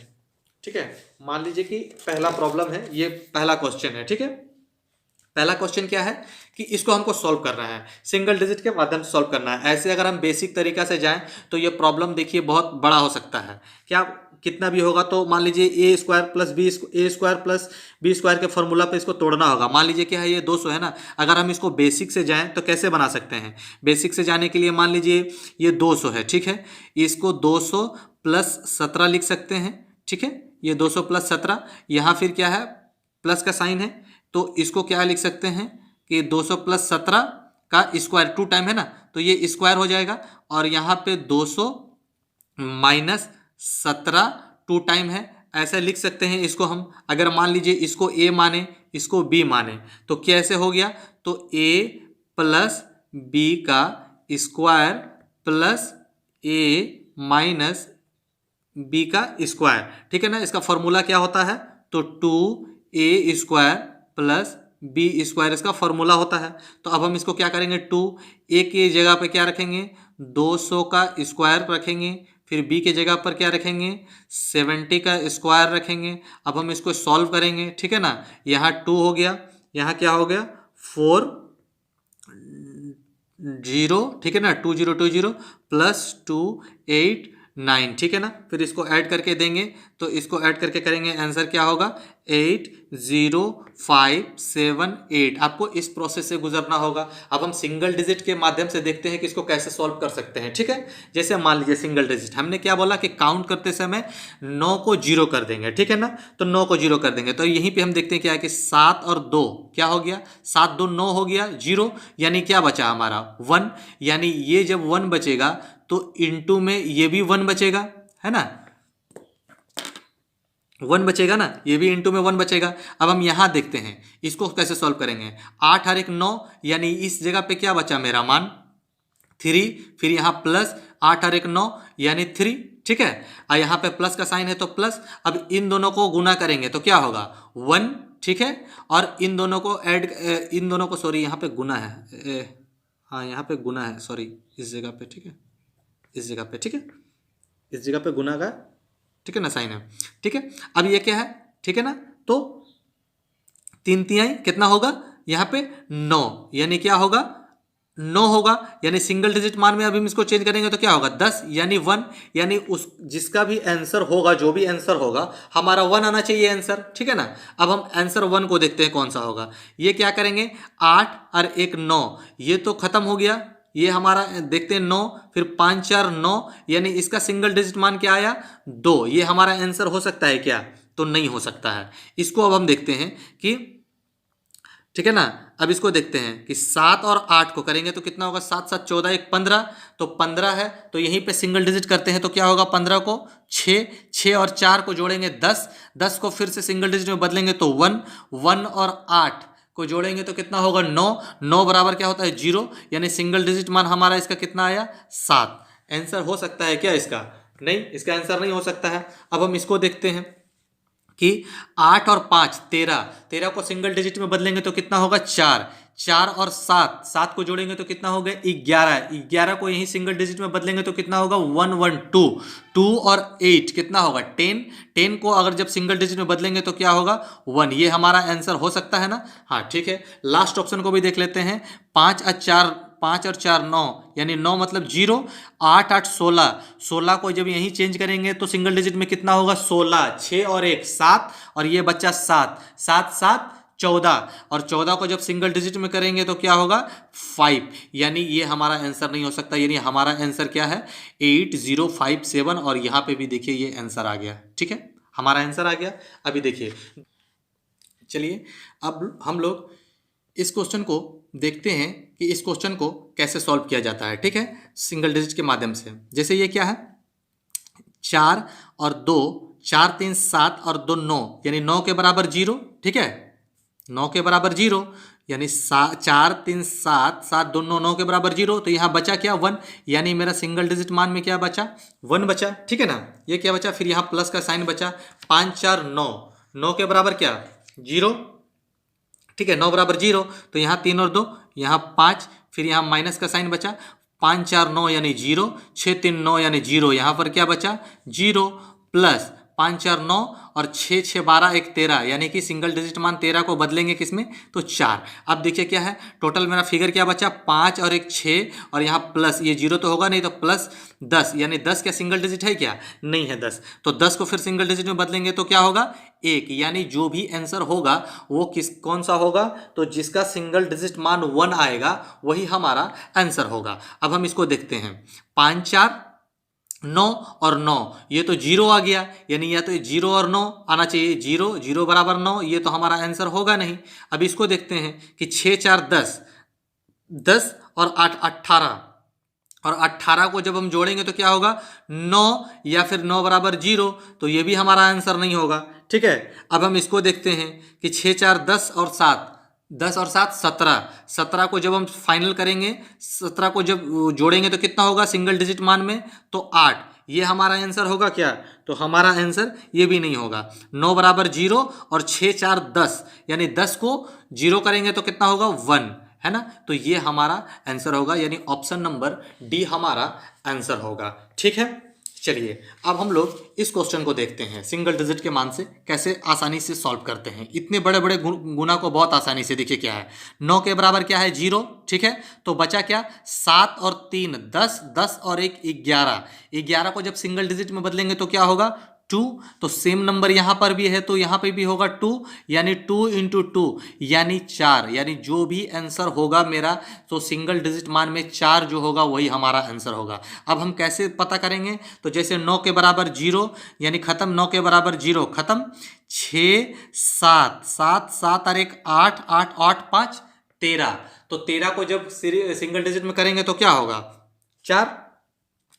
ठीक है, मान लीजिए कि पहला प्रॉब्लम है, ये पहला क्वेश्चन है। ठीक है, पहला क्वेश्चन क्या है कि इसको हमको सॉल्व करना है, सिंगल डिजिट के माध्यम से सॉल्व करना है। ऐसे अगर हम बेसिक तरीका से जाएं तो ये प्रॉब्लम देखिए बहुत बड़ा हो सकता है। क्या कितना भी होगा, तो मान लीजिए ए स्क्वायर प्लस बी स्क्वायर के फॉर्मूला पे इसको तोड़ना होगा। मान लीजिए क्या है, ये 200 है ना, अगर हम इसको बेसिक से जाएं तो कैसे बना सकते हैं? बेसिक से जाने के लिए मान लीजिए ये 200 है। ठीक है, इसको 200 प्लस 17 लिख सकते हैं। ठीक है, ये 200 प्लस 17, यहाँ फिर क्या है, प्लस का साइन है, तो इसको क्या लिख सकते हैं कि 200 प्लस 17 का स्क्वायर, 2 टाइम है ना, तो ये स्क्वायर हो जाएगा। और यहाँ पे 200 माइनस 17 2 टाइम है, ऐसे लिख सकते हैं इसको हम। अगर मान लीजिए इसको ए माने, इसको बी माने, तो कैसे हो गया, तो ए प्लस बी का स्क्वायर प्लस ए माइनस बी का स्क्वायर। ठीक है ना? इसका फॉर्मूला क्या होता है, तो 2a square plus B square इसका फॉर्मूला होता है। तो अब हम इसको क्या करेंगे, 2a की जगह पे क्या रखेंगे, 200 का स्क्वायर रखेंगे, फिर b के जगह पर क्या रखेंगे, 70 का स्क्वायर रखेंगे। अब हम इसको सॉल्व करेंगे। ठीक है ना? यहाँ 2 हो गया, यहाँ क्या हो गया, 4 0। ठीक है ना? 2020 प्लस 2 8 9। ठीक है ना? फिर इसको ऐड करके देंगे, तो इसको ऐड करके करेंगे, आंसर क्या होगा, 80578। आपको इस प्रोसेस से गुजरना होगा। अब हम सिंगल डिजिट के माध्यम से देखते हैं कि इसको कैसे सॉल्व कर सकते हैं। ठीक है, जैसे मान लीजिए सिंगल डिजिट, हमने क्या बोला कि काउंट करते समय 9 को 0 कर देंगे। ठीक है ना? तो 9 को 0 कर देंगे, तो यहीं पे हम देखते हैं क्या है कि 7 और 2 क्या हो गया, 7 2 9 हो गया 0, यानी क्या बचा हमारा 1। यानी ये जब 1 बचेगा तो इनटू में ये भी 1 बचेगा, है ना, 1 बचेगा ना, ये भी इनटू में 1 बचेगा। अब हम यहाँ देखते हैं इसको कैसे सॉल्व करेंगे। 8 और 1 9, यानी इस जगह पे क्या बचा मेरा मान 3, फिर यहाँ प्लस 8 और 1 9 यानी 3। ठीक है, और यहाँ पे प्लस का साइन है तो प्लस। अब इन दोनों को गुना करेंगे तो क्या होगा 1। ठीक है, और इन दोनों को सॉरी यहाँ पे गुना है, हाँ यहाँ पे गुना है, सॉरी इस जगह पे। ठीक है, इस जगह पे, ठीक है, इस जगह पे गुना का, ठीक है ना, साइन है। ठीक है, अब ये क्या है, ठीक है ना, तो 3 तिहाई कितना होगा यहाँ पे 9, यानी क्या होगा 9 होगा, यानी सिंगल डिजिट मान में अभी हम इसको चेंज करेंगे तो क्या होगा 10, यानी 1, यानी उस जिसका भी आंसर होगा, जो भी आंसर होगा हमारा 1 आना चाहिए आंसर। ठीक है ना? अब हम आंसर 1 को देखते हैं कौन सा होगा। ये क्या करेंगे, 8 और 1 9, ये तो खत्म हो गया, ये हमारा देखते हैं 9, फिर 5 4 9, यानी इसका सिंगल डिजिट मान क्या आया 2। ये हमारा आंसर हो सकता है क्या, तो नहीं हो सकता है। इसको अब हम देखते हैं कि, ठीक है ना, अब इसको देखते हैं कि 7 और 8 को करेंगे तो कितना होगा, 7 7 14 1 15, तो 15 है, तो यहीं पे सिंगल डिजिट करते हैं तो क्या होगा, 15 को 6 और 4 को जोड़ेंगे 10 को फिर से सिंगल डिजिट में बदलेंगे तो 1 और 8 को जोड़ेंगे तो कितना होगा 9 बराबर क्या होता है 0, यानी सिंगल डिजिट मान हमारा इसका कितना आया 7। आंसर हो सकता है क्या इसका, नहीं, इसका आंसर नहीं हो सकता है। अब हम इसको देखते हैं, कि 8 और 5 13, 13 को सिंगल डिजिट में बदलेंगे तो कितना होगा 4, 4 और 7, 7 को जोड़ेंगे तो कितना हो गया 11, 11 को यही सिंगल डिजिट में बदलेंगे तो कितना होगा 1 1 2, 2 और 8 कितना होगा 10, 10 को अगर जब सिंगल डिजिट में बदलेंगे तो क्या होगा 1। ये हमारा आंसर हो सकता है ना। हाँ ठीक है, लास्ट ऑप्शन को भी देख लेते हैं। 5 और 4 9, यानी 9 मतलब 0, 8 8 16, 16 को जब यहीं चेंज करेंगे तो सिंगल डिजिट में कितना होगा 16, 6 और 1 7, और ये बच्चा 7, 7 7 14, और 14 को जब सिंगल डिजिट में करेंगे तो क्या होगा 5, यानी ये हमारा आंसर नहीं हो सकता। यानी हमारा आंसर क्या है 8057, और यहाँ पे भी देखिए ये आंसर आ गया। ठीक है, हमारा आंसर आ गया। अभी देखिए, चलिए अब हम लोग इस क्वेश्चन को देखते हैं कि इस क्वेश्चन को कैसे सॉल्व किया जाता है। ठीक है, सिंगल डिजिट के माध्यम से। जैसे ये क्या है 4 और 2, 4 3 7 और 2 9, यानी 9 के बराबर 0। ठीक है, 9 के बराबर 0, यानी 4 3 7 7 2 9, 9 के बराबर 0, तो यहाँ बचा क्या 1, यानी मेरा सिंगल डिजिट मान में क्या बचा 1 बचा। ठीक है ना, ये क्या बचा, फिर यहाँ प्लस का साइन बचा, 5 4 9, 9 के बराबर क्या 0। ठीक है, 9 बराबर 0, तो यहाँ 3 और 2, यहाँ 5, फिर यहाँ माइनस का साइन बचा, 5 4 9 यानी 0, 6 3 9 यानी 0, यहाँ पर क्या बचा 0, प्लस 5 4 9 और 6 6 12 1 13, यानी कि सिंगल डिजिट मान 13 को बदलेंगे किसमें तो 4। अब देखिए क्या है, टोटल मेरा फिगर क्या बचा 5 और 1 6, और यहाँ प्लस, ये 0 तो होगा नहीं, तो प्लस 10, यानी 10 क्या सिंगल डिजिट है क्या, नहीं है 10, तो 10 को फिर सिंगल डिजिट में बदलेंगे तो क्या होगा 1, यानी जो भी आंसर होगा वो कौन सा होगा, तो जिसका सिंगल डिजिट मान 1 आएगा वही हमारा आंसर होगा। अब हम इसको देखते हैं, 5 4 9 और 9, ये तो 0 आ गया, यानी या तो 0 और 9 आना चाहिए, 0 0 बराबर 9, ये तो हमारा आंसर होगा नहीं। अब इसको देखते हैं कि 6 4 10, 10 और 8 18, और 18 को जब हम जोड़ेंगे तो क्या होगा 9, या फिर 9 बराबर 0, तो ये भी हमारा आंसर नहीं होगा। ठीक है, अब हम इसको देखते हैं कि 6 4 10 और 7, 10 और 7 17, 17 को जब हम फाइनल करेंगे, 17 को जब जोड़ेंगे तो कितना होगा सिंगल डिजिट मान में तो 8, ये हमारा आंसर होगा क्या, तो हमारा आंसर ये भी नहीं होगा। 9 बराबर 0 और 6 4 10, यानी 10 को 0 करेंगे तो कितना होगा 1, है ना, तो ये हमारा आंसर होगा, यानी ऑप्शन नंबर डी हमारा आंसर होगा। ठीक है, चलिए अब हम लोग इस क्वेश्चन को देखते हैं, सिंगल डिजिट के मान से कैसे आसानी से सॉल्व करते हैं। इतने बड़े बड़े गुना को बहुत आसानी से, देखिए क्या है 9 के बराबर क्या है 0। ठीक है, तो बचा क्या 7 और 3 10, 10 और 1 11, 11 को जब सिंगल डिजिट में बदलेंगे तो क्या होगा 2, तो सेम नंबर यहाँ पर भी है तो यहाँ पे भी होगा 2, यानी 2 इंटू 2 यानी 4, यानी जो भी आंसर होगा मेरा तो सिंगल डिजिट मान में 4 जो होगा वही हमारा आंसर होगा। अब हम कैसे पता करेंगे, तो जैसे 9 के बराबर 0, यानी खत्म, 9 के बराबर 0 खत्म, 6 7 7 7 और 1 8 8 8 5 13, तो 13 को जब सिंगल डिजिट में करेंगे तो क्या होगा 4,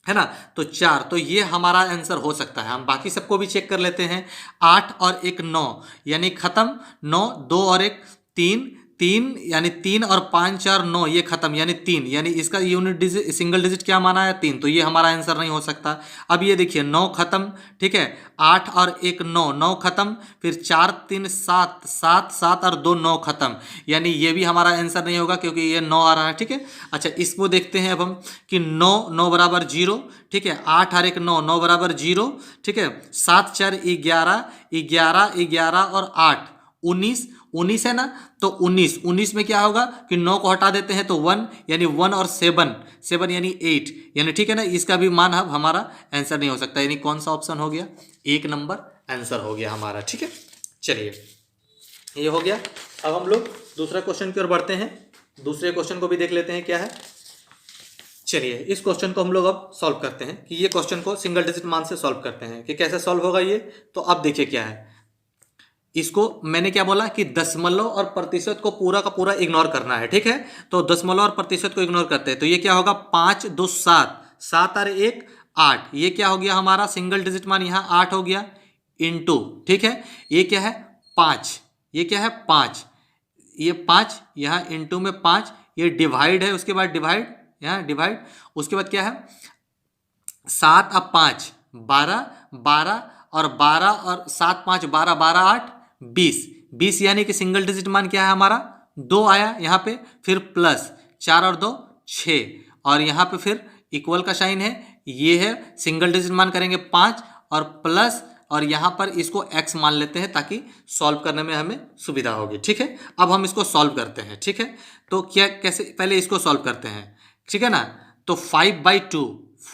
है ना, तो 4, तो ये हमारा आंसर हो सकता है। हम बाकी सबको भी चेक कर लेते हैं, 8 और 1 9, यानी खत्म, 9 2 और 1 3 3, यानी 3 और 5 4 9, ये खत्म, यानी 3, यानी इसका यूनिट डिजिट सिंगल डिजिट क्या माना है 3, तो ये हमारा आंसर नहीं हो सकता। अब ये देखिए 9 खत्म, ठीक है, 8 और 1 9, 9 खत्म, फिर 4 3 7 7 7 और 2 9 खत्म, यानी ये भी हमारा आंसर नहीं होगा क्योंकि ये 9 आ रहा है। ठीक है, अच्छा इसको देखते हैं अब हम कि 9 9 बराबर 0, ठीक है, 8 और 1 9, 9 बराबर 0, ठीक है, 7 4 11 11 11 और 8 19, 19 है ना, तो 19 19 में क्या होगा कि 9 को हटा देते हैं तो 1, यानी 1 और 7 7 यानी 8, यानी ठीक है ना, इसका भी मान अब हमारा आंसर नहीं हो सकता, यानी कौन सा ऑप्शन हो गया 1 नंबर आंसर हो गया हमारा। ठीक है, चलिए ये हो गया। अब हम लोग दूसरा क्वेश्चन की ओर बढ़ते हैं, दूसरे क्वेश्चन को भी देख लेते हैं क्या है। चलिए इस क्वेश्चन को हम लोग अब सॉल्व करते हैं कि ये क्वेश्चन को सिंगल डिजिट मान से सॉल्व करते हैं कि कैसे सॉल्व होगा ये। तो अब देखिए क्या है, इसको मैंने क्या बोला कि दशमलव और प्रतिशत को पूरा का पूरा इग्नोर करना है। ठीक है, तो दशमलव और प्रतिशत को इग्नोर करते हैं तो ये क्या होगा 5 2 7 7 और 1 8, ये क्या हो गया हमारा सिंगल डिजिट मान, यहाँ 8 हो गया इंटू, ठीक है, ये क्या है 5, ये क्या है 5, ये 5 यहाँ इंटू में 5, ये डिवाइड है, उसके बाद डिवाइड, यहाँ डिवाइड, उसके बाद क्या है 7 अब 5 12 12 और 12 और 7 5 12, 12 8 20, 20 यानी कि सिंगल डिजिट मान क्या है हमारा 2 आया यहाँ पे, फिर प्लस 4 और 2 6, और यहाँ पे फिर इक्वल का साइन है, ये है सिंगल डिजिट मान करेंगे 5 और प्लस, और यहाँ पर इसको x मान लेते हैं ताकि सॉल्व करने में हमें सुविधा होगी। ठीक है, अब हम इसको सॉल्व करते हैं। ठीक है, तो क्या कैसे, पहले इसको सॉल्व करते हैं। ठीक है ना, तो 5/2,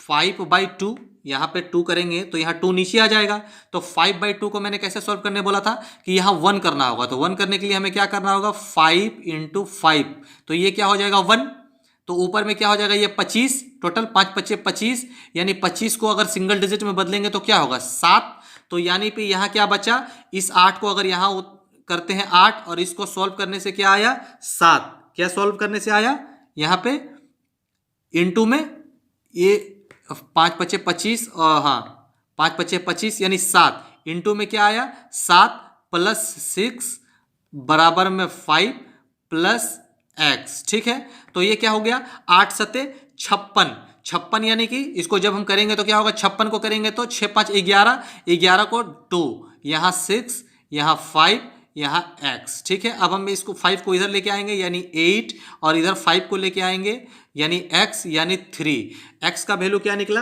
5/2 यहाँ पे 2 करेंगे तो यहाँ 2 नीचे आ जाएगा। तो 5/2 को मैंने कैसे सॉल्व करने बोला था कि यहाँ 1 करना होगा, तो 1 करने के लिए हमें क्या करना होगा 5 × 5, तो ये क्या हो जाएगा 1, तो ऊपर में क्या हो जाएगा ये 25, टोटल 5 × 5 = 25, यानी 25 को अगर सिंगल डिजिट में बदलेंगे तो क्या होगा 7, तो यानी पे यहाँ क्या बचा, इस 8 को अगर यहाँ करते हैं 8 और इसको सॉल्व करने से क्या आया 7, क्या सॉल्व करने से आया यहाँ पे इनटू में ये 5 × 5 = 25, और हाँ 5 × 5 = 25 यानी 7, इनटू में क्या आया 7 + 6 बराबर में 5 + x। ठीक है, तो ये क्या हो गया 8 × 7 = 56, 56 यानी कि इसको जब हम करेंगे तो क्या होगा 56 को करेंगे तो 6 × 5 = 11, 11 को 2, यहाँ 6, यहाँ 5, यहाँ x। ठीक है, अब हम इसको 5 को इधर लेके आएंगे यानी 8, और इधर 5 को लेके आएंगे यानी x यानी 3, x का वैल्यू क्या निकला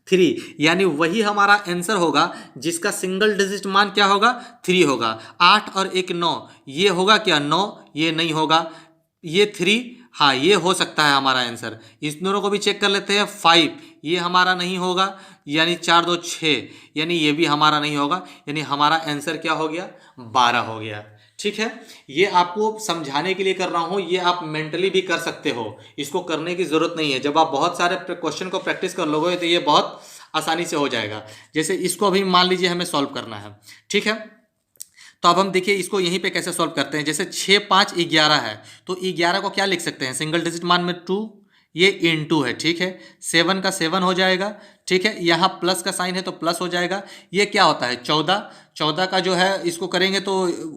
3, यानी वही हमारा आंसर होगा जिसका सिंगल डिजिट मान क्या होगा 3 होगा। 8 और 1 9, ये होगा क्या 9, ये नहीं होगा, ये 3, हाँ ये हो सकता है हमारा आंसर। इस दोनों को भी चेक कर लेते हैं, 5 ये हमारा नहीं होगा, यानी 4 2 6, यानी ये भी हमारा नहीं होगा, यानी हमारा आंसर क्या हो गया 12 हो गया। ठीक है, ये आपको समझाने के लिए कर रहा हूँ, ये आप मेंटली भी कर सकते हो, इसको करने की ज़रूरत नहीं है। जब आप बहुत सारे क्वेश्चन को प्रैक्टिस कर लोगे तो ये बहुत आसानी से हो जाएगा। जैसे इसको अभी मान लीजिए हमें सॉल्व करना है। ठीक है, तो अब हम देखिए इसको यहीं पे कैसे सॉल्व करते हैं। जैसे 6 5 11 है, तो 11 को क्या लिख सकते हैं सिंगल डिजिट मान में 2, ये इनटू है। ठीक है, 7 का 7 हो जाएगा। ठीक है, यहाँ प्लस का साइन है तो प्लस हो जाएगा। ये क्या होता है 14, 14 का जो है इसको करेंगे तो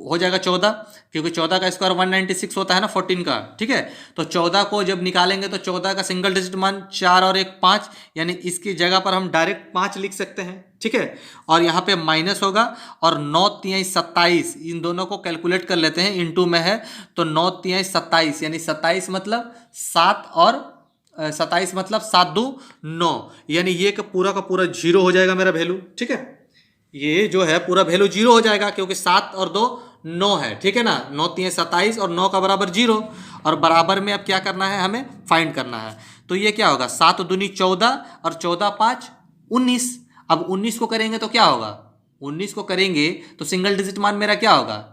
हो जाएगा 14, क्योंकि 14 का स्क्वायर 196 होता है ना 14 का। ठीक है, तो 14 को जब निकालेंगे तो 14 का सिंगल डिजिट मान 4 और 1 5, यानी इसकी जगह पर हम डायरेक्ट 5 लिख सकते हैं। ठीक है, और यहाँ पे माइनस होगा, और 9 3 27, इन दोनों को कैलकुलेट कर लेते हैं, इनटू में है तो 9 3 27, यानी 27 मतलब 7 और 27 मतलब 7 2 9, यानी ये का पूरा 0 हो जाएगा मेरा वैल्यू। ठीक है, ये जो है पूरा वैल्यू 0 हो जाएगा, क्योंकि 7 और 2 9 है। ठीक है ना, 9 3 27 और 9 का बराबर 0, और बराबर में अब क्या करना है हमें फाइंड करना है। तो ये क्या होगा 7 दूनी 14 और 14 5 19। अब 19 को करेंगे तो क्या होगा, 19 को करेंगे तो सिंगल डिजिट मान मेरा क्या होगा,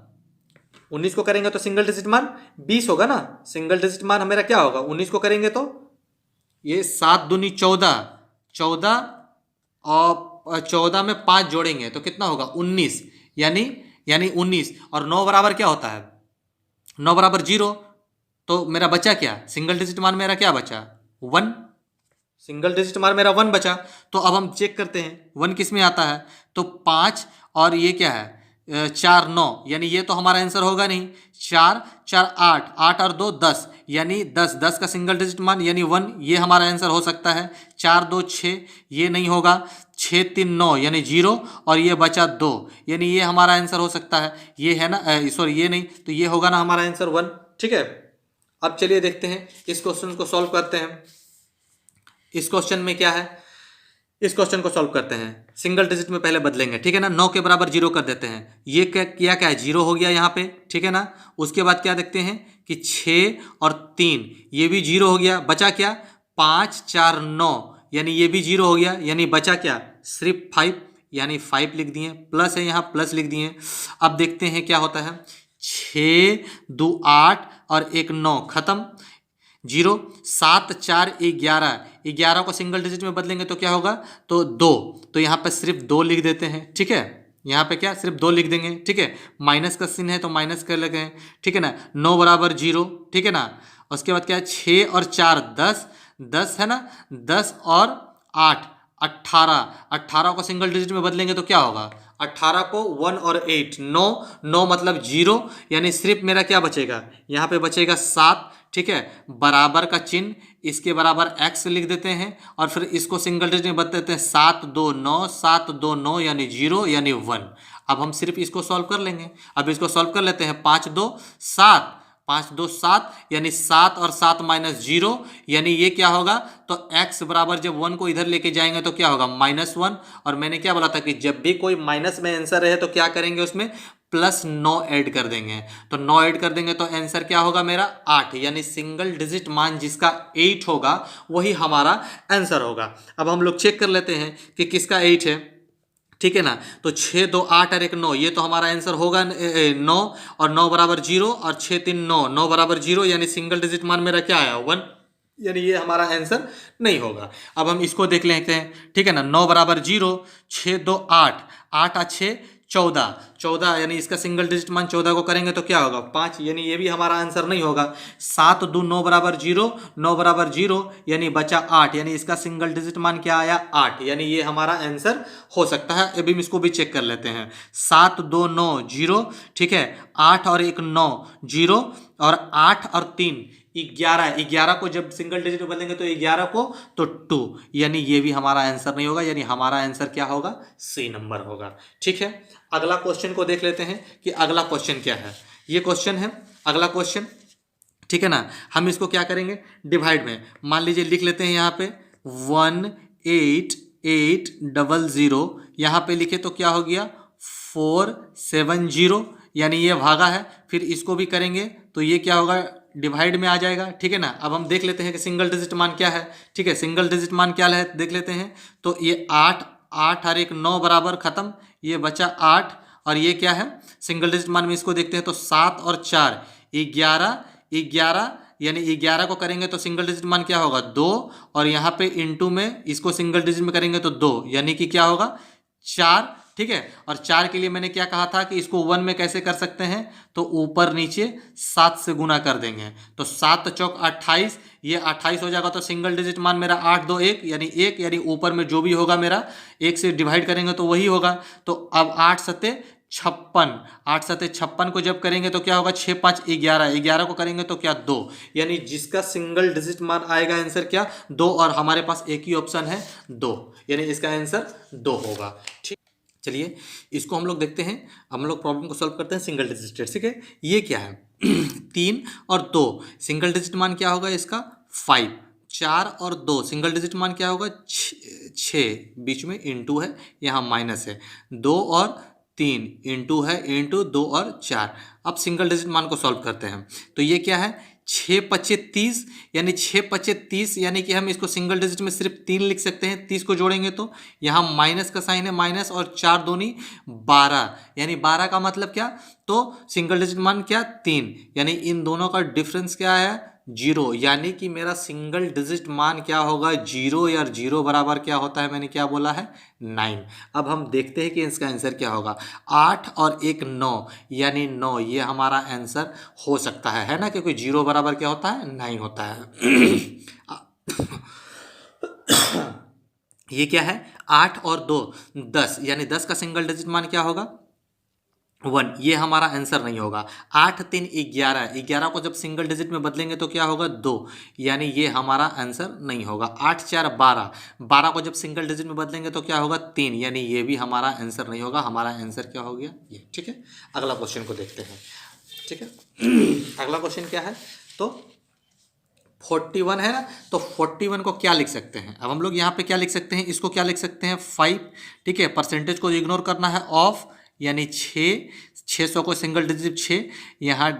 19 को करेंगे तो सिंगल डिजिट मान 20 होगा ना। सिंगल डिजिट मान मेरा क्या होगा 19 को करेंगे तो ये 7 दूनी 14, 14 और 14 में 5 जोड़ेंगे तो कितना होगा 19, यानी 19, और 9 बराबर क्या होता है 9 बराबर 0, तो मेरा बचा क्या सिंगल डिजिट मान मेरा क्या बचा 1, सिंगल डिजिट मान मेरा 1 बचा। तो अब हम चेक करते हैं 1 किस में आता है, तो 5 और ये क्या है 4 9, यानी ये तो हमारा आंसर होगा नहीं। 4 4 8, 8 और 2 10, यानी 10, 10 का सिंगल डिजिट मान यानी 1, ये हमारा आंसर हो सकता है। 4 2 6, ये नहीं होगा। 6 3 9 यानी 0, और ये बचा 2, यानी ये हमारा आंसर हो सकता है। ये है ना, सॉरी ये नहीं, तो ये होगा ना हमारा आंसर 1। ठीक है, अब चलिए देखते हैं इस क्वेश्चन को सॉल्व करते हैं। इस क्वेश्चन में क्या है, इस क्वेश्चन को सॉल्व करते हैं। सिंगल डिजिट में पहले बदलेंगे, ठीक है ना, 9 के बराबर 0 कर देते हैं। ये क्या है 0 हो गया यहाँ पे, ठीक है ना। उसके बाद क्या देखते हैं कि 6 और 3 ये भी 0 हो गया। बचा क्या 5 4 9, यानी ये भी 0 हो गया, यानी बचा क्या सिर्फ 5, यानी 5 लिख दिए, प्लस है यहाँ प्लस लिख दिए। अब देखते हैं क्या होता है, 6 2 8 और 1 9 खत्म, 0 7 4 11, 11 को सिंगल डिजिट में बदलेंगे तो क्या होगा तो 2, तो यहाँ पे सिर्फ 2 लिख देते हैं। ठीक है, यहाँ पे क्या सिर्फ 2 लिख देंगे। ठीक है, माइनस का चिन्ह है तो माइनस कर लगे हैं। ठीक है ना, 9 बराबर 0, ठीक है ना। उसके बाद क्या है 6 और 4 10, 10 है ना, 10 और 8 18, 18 को सिंगल डिजिट में बदलेंगे तो क्या होगा 18 को 1 और 8 9, 9 मतलब 0, यानी सिर्फ मेरा क्या बचेगा यहाँ पे बचेगा 7। ठीक है, बराबर का चिन्ह, इसके बराबर x लिख देते हैं और फिर इसको सिंगल डिजिट में बदलते हैं 729 यानी 0 यानी 1। अब हम सिर्फ इसको सॉल्व कर लेंगे। अब इसको सॉल्व कर लेते हैं, 5 2 7, 5 2 7 यानी 7 और 7 माइनस 0 यानी ये क्या होगा, तो x बराबर जब 1 को इधर लेके जाएंगे तो क्या होगा, -1। और मैंने क्या बोला था कि जब भी कोई माइनस में आंसर रहे तो क्या करेंगे, उसमें +9 ऐड कर देंगे। तो 9 ऐड कर देंगे तो आंसर क्या होगा मेरा, 8, यानी सिंगल डिजिट मान जिसका 8 होगा वही हमारा आंसर होगा। अब हम लोग चेक कर लेते हैं कि किसका 8 है, ठीक है ना। तो 6 2 8 और 1 9, ये तो हमारा आंसर होगा 9, और 9 बराबर 0 और 6 3 9, 9 बराबर 0 यानी सिंगल डिजिट मान मेरा क्या आया, 1, यानी ये हमारा आंसर नहीं होगा। अब हम इसको देख लेते हैं, ठीक है ना। 9 बराबर 0, 6 2 8, 8 और 6 14, 14 यानी इसका सिंगल डिजिट मान 14 को करेंगे तो क्या होगा, 5, यानी ये भी हमारा आंसर नहीं होगा। 7 2 9 बराबर 0, 9 बराबर 0 यानी बचा 8, यानी इसका सिंगल डिजिट मान क्या आया, 8, यानी ये हमारा आंसर हो सकता है। अभी हम इसको भी चेक कर लेते हैं। 7 2 9 0, ठीक है, 8 और 1 9 0, और 8 और 3 11, 11 को जब सिंगल डिजिट में बदलेंगे तो 11 को तो 2, यानी ये भी हमारा आंसर नहीं होगा, यानी हमारा आंसर क्या होगा, सी नंबर होगा। ठीक है, अगला क्वेश्चन को देख लेते हैं कि अगला क्वेश्चन क्या है। ये क्वेश्चन है अगला क्वेश्चन, ठीक है ना। हम इसको क्या करेंगे, डिवाइड में मान लीजिए लिख लेते हैं यहाँ पे 18800, यहाँ पे लिखे तो क्या हो गया 470, यानी ये भागा है। फिर इसको भी करेंगे तो ये क्या होगा, डिवाइड में आ जाएगा, ठीक है ना। अब हम देख लेते हैं कि सिंगल डिजिट मान क्या है, ठीक है, सिंगल डिजिट मान क्या है देख लेते हैं। तो ये 8 8 और 1 9 बराबर खत्म, ये बचा 8, और ये क्या है सिंगल डिजिट मान में, इसको देखते हैं तो 7 और 4 11, 11 यानी 11 को करेंगे तो सिंगल डिजिट मान क्या होगा 2, और यहाँ पे इनटू में इसको सिंगल डिजिट में करेंगे तो 2, यानी कि क्या होगा 4, ठीक है। और 4 के लिए मैंने क्या कहा था कि इसको 1 में कैसे कर सकते हैं, तो ऊपर नीचे 7 से गुना कर देंगे, तो 7 चौक 28, ये 28 हो जाएगा। तो सिंगल डिजिट मान मेरा 8 2 1 यानी 1, यानी ऊपर में जो भी होगा मेरा 1 से डिवाइड करेंगे तो वही होगा। तो अब 8 सत्ते 56, 8 सत्ते 56 को जब करेंगे तो क्या होगा 6 5 11, 11 को करेंगे तो क्या 2, यानी जिसका सिंगल डिजिट मान आएगा आंसर क्या 2, और हमारे पास एक ही ऑप्शन है 2, यानी इसका आंसर 2 होगा। ठीक, चलिए इसको हम लोग देखते हैं। हम लोग प्रॉब्लम को सॉल्व करते हैं सिंगल डिजिट, ठीक है। ये क्या है 3 और 2, सिंगल डिजिट मान क्या होगा इसका 5, 4 और 2 सिंगल डिजिट मान क्या होगा 6, बीच में इंटू है, यहाँ माइनस है, 2 और 3 इंटू है, इंटू 2 और 4। अब सिंगल डिजिट मान को सॉल्व करते हैं तो ये क्या है 6 5 30, यानी 6 5 30, यानी कि हम इसको सिंगल डिजिट में सिर्फ 3 लिख सकते हैं। 30 को जोड़ेंगे तो यहाँ माइनस का साइन है, माइनस, और 4 दूनी 12, यानी 12 का मतलब क्या, तो सिंगल डिजिट मान क्या 3, यानी इन दोनों का डिफरेंस क्या है 0, यानी कि मेरा सिंगल डिजिट मान क्या होगा 0, या 0 बराबर क्या होता है, मैंने क्या बोला है 9। अब हम देखते हैं कि इसका आंसर क्या होगा, 8 और 1 9, यानी 9, ये हमारा आंसर हो सकता है ना, क्योंकि 0 बराबर क्या होता है 9 होता है। ये क्या है 8 और 2 10, यानी 10 का सिंगल डिजिट मान क्या होगा 1, ये हमारा आंसर नहीं होगा। 8 3 11, 11 को जब सिंगल डिजिट में बदलेंगे तो क्या होगा 2, यानी ये हमारा आंसर नहीं होगा। 8 4 12, 12 को जब सिंगल डिजिट में बदलेंगे तो क्या होगा 3, यानी ये भी हमारा आंसर नहीं होगा। हमारा आंसर क्या हो गया ये, ठीक है। अगला क्वेश्चन को देखते हैं, ठीक है। अगला क्वेश्चन क्या है, तो 41 है ना, तो 41 को क्या लिख सकते हैं। अब हम लोग यहाँ पे क्या लिख सकते हैं, इसको क्या लिख सकते हैं 5, ठीक है। परसेंटेज को इग्नोर करना है, ऑफ, यानी 600 को सिंगल डिजिट 6, यहाँ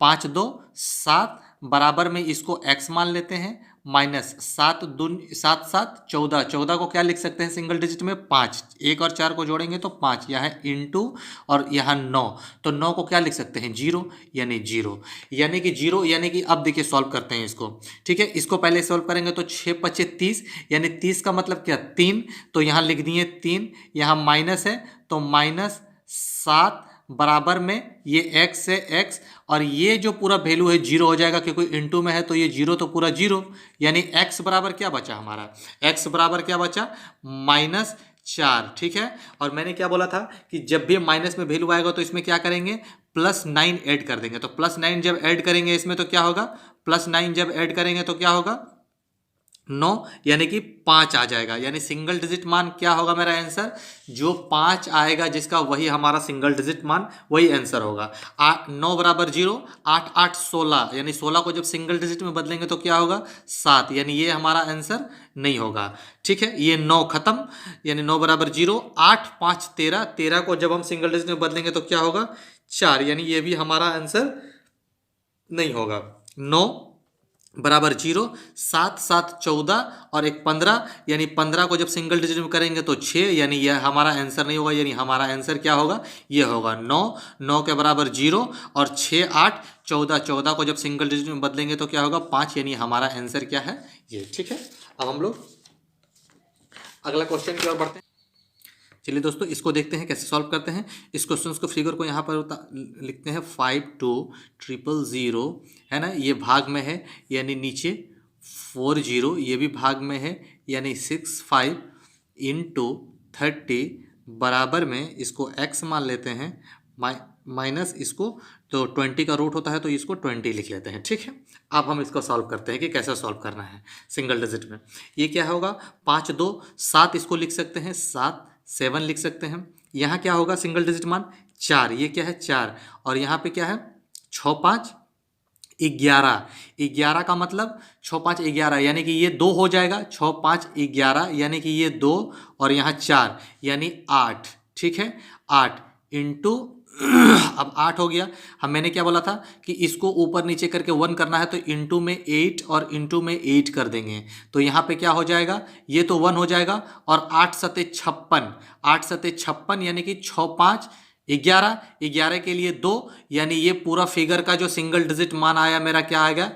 5 2 7, बराबर में इसको x मान लेते हैं, माइनस 7 दून 7 7 14, 14 को क्या लिख सकते हैं सिंगल डिजिट में 5, 1 और 4 को जोड़ेंगे तो 5, यहाँ इंटू, और यहाँ 9, तो 9 को क्या लिख सकते हैं 0, यानी 0, यानी कि 0, यानी कि अब देखिए सॉल्व करते हैं इसको, ठीक है। इसको पहले सॉल्व करेंगे तो 6 5 30, यानी 30 का मतलब क्या 3, तो यहाँ लिख दिए 3, यहाँ माइनस है तो -7, बराबर में ये x है x, और ये जो पूरा वैल्यू है 0 हो जाएगा, क्योंकि इनटू में है तो ये 0 तो पूरा 0, यानी x बराबर क्या बचा हमारा, x बराबर क्या बचा -4, ठीक है। और मैंने क्या बोला था कि जब भी माइनस में वैल्यू आएगा तो इसमें क्या करेंगे +9 ऐड कर देंगे। तो +9 जब ऐड करेंगे इसमें तो क्या होगा, +9 जब ऐड करेंगे तो क्या होगा 9, यानी कि 5 आ जाएगा। यानी सिंगल डिजिट मान क्या होगा मेरा आंसर, जो 5 आएगा जिसका वही हमारा सिंगल डिजिट मान, वही आंसर होगा। 9 बराबर 0, 8 8 16, यानी 16 को जब सिंगल डिजिट में बदलेंगे तो क्या होगा 7, यानी ये हमारा आंसर नहीं होगा। ठीक है, ये 9 खत्म, यानी 9 बराबर 0, 8 5 13, 13 को जब हम सिंगल डिजिट में बदलेंगे तो क्या होगा 4, यानी ये भी हमारा आंसर नहीं होगा। 9 बराबर 0, 7 7 14 और एक 15, यानी 15 को जब सिंगल डिजिट में करेंगे तो 6, यानी यह हमारा आंसर नहीं होगा। यानी हमारा आंसर क्या होगा, ये होगा 9, 9 के बराबर 0 और 6 8 14, 14 को जब सिंगल डिजिट में बदलेंगे तो क्या होगा 5, यानी हमारा आंसर क्या है ये। ठीक है, अब हम लोग अगला क्वेश्चन की ओर बढ़ते हैं। चलिए दोस्तों, इसको देखते हैं कैसे सॉल्व करते हैं। इस क्वेश्चन को फिगर को यहाँ पर लिखते हैं 52000, है ना, ये भाग में है यानी नीचे 40, ये भी भाग में है यानी 65 इंटू 30 बराबर में इसको x मान लेते हैं, माइनस इसको, तो 20 का रूट होता है तो इसको 20 लिख लेते हैं। ठीक है, अब हम इसको सॉल्व करते हैं कि कैसे सॉल्व करना है सिंगल डिजिट में। ये क्या होगा 5 2 7, इसको लिख सकते हैं 7 7 लिख सकते हैं। यहाँ क्या होगा सिंगल डिजिट मान 4, ये क्या है 4, और यहाँ पे क्या है 6 5 11, 11 का मतलब 6 5 11, यानी कि ये 2 हो जाएगा, 6 5 11 यानी कि ये 2 और यहाँ 4 यानी 8। ठीक है, 8 इंटू अब 8 हो गया। मैंने क्या बोला था कि इसको ऊपर नीचे करके 1 करना है तो इंटू में 8 और इंटू में 8 कर देंगे, तो यहाँ पे क्या हो जाएगा, ये तो 1 हो जाएगा और 8 सते 56, 8 सते 56 यानी कि 6 5 11, 11 के लिए 2, यानी ये पूरा फिगर का जो सिंगल डिजिट मान आया मेरा क्या आएगा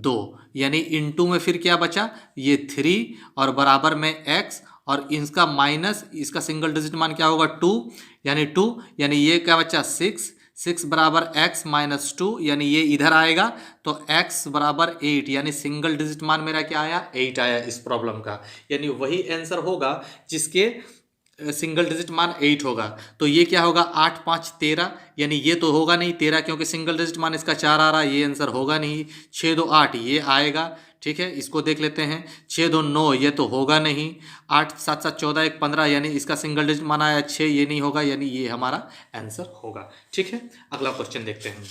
2, यानी इंटू में फिर क्या बचा ये 3 और बराबर में x और इसका माइनस इसका सिंगल डिजिट मान क्या होगा 2, यानी 2, यानी ये क्या बचा 6, 6 बराबर x माइनस 2, यानी ये इधर आएगा तो x बराबर 8, यानी सिंगल डिजिट मान मेरा क्या आया 8 आया इस प्रॉब्लम का। यानी वही आंसर होगा जिसके सिंगल डिजिट मान 8 होगा। तो ये क्या होगा 8 5 13, यानी ये तो होगा नहीं 13 क्योंकि सिंगल डिजिट मान इसका 4 आ रहा है, ये आंसर होगा नहीं। 6 2 8 ये आएगा। ठीक है, इसको देख लेते हैं 6 2 9, ये तो होगा नहीं। 8 7 7 14 1 15, यानी इसका सिंगल डिजिट मान आया 6, ये नहीं होगा, यानी ये हमारा आंसर होगा। ठीक है, अगला क्वेश्चन देखते हैं।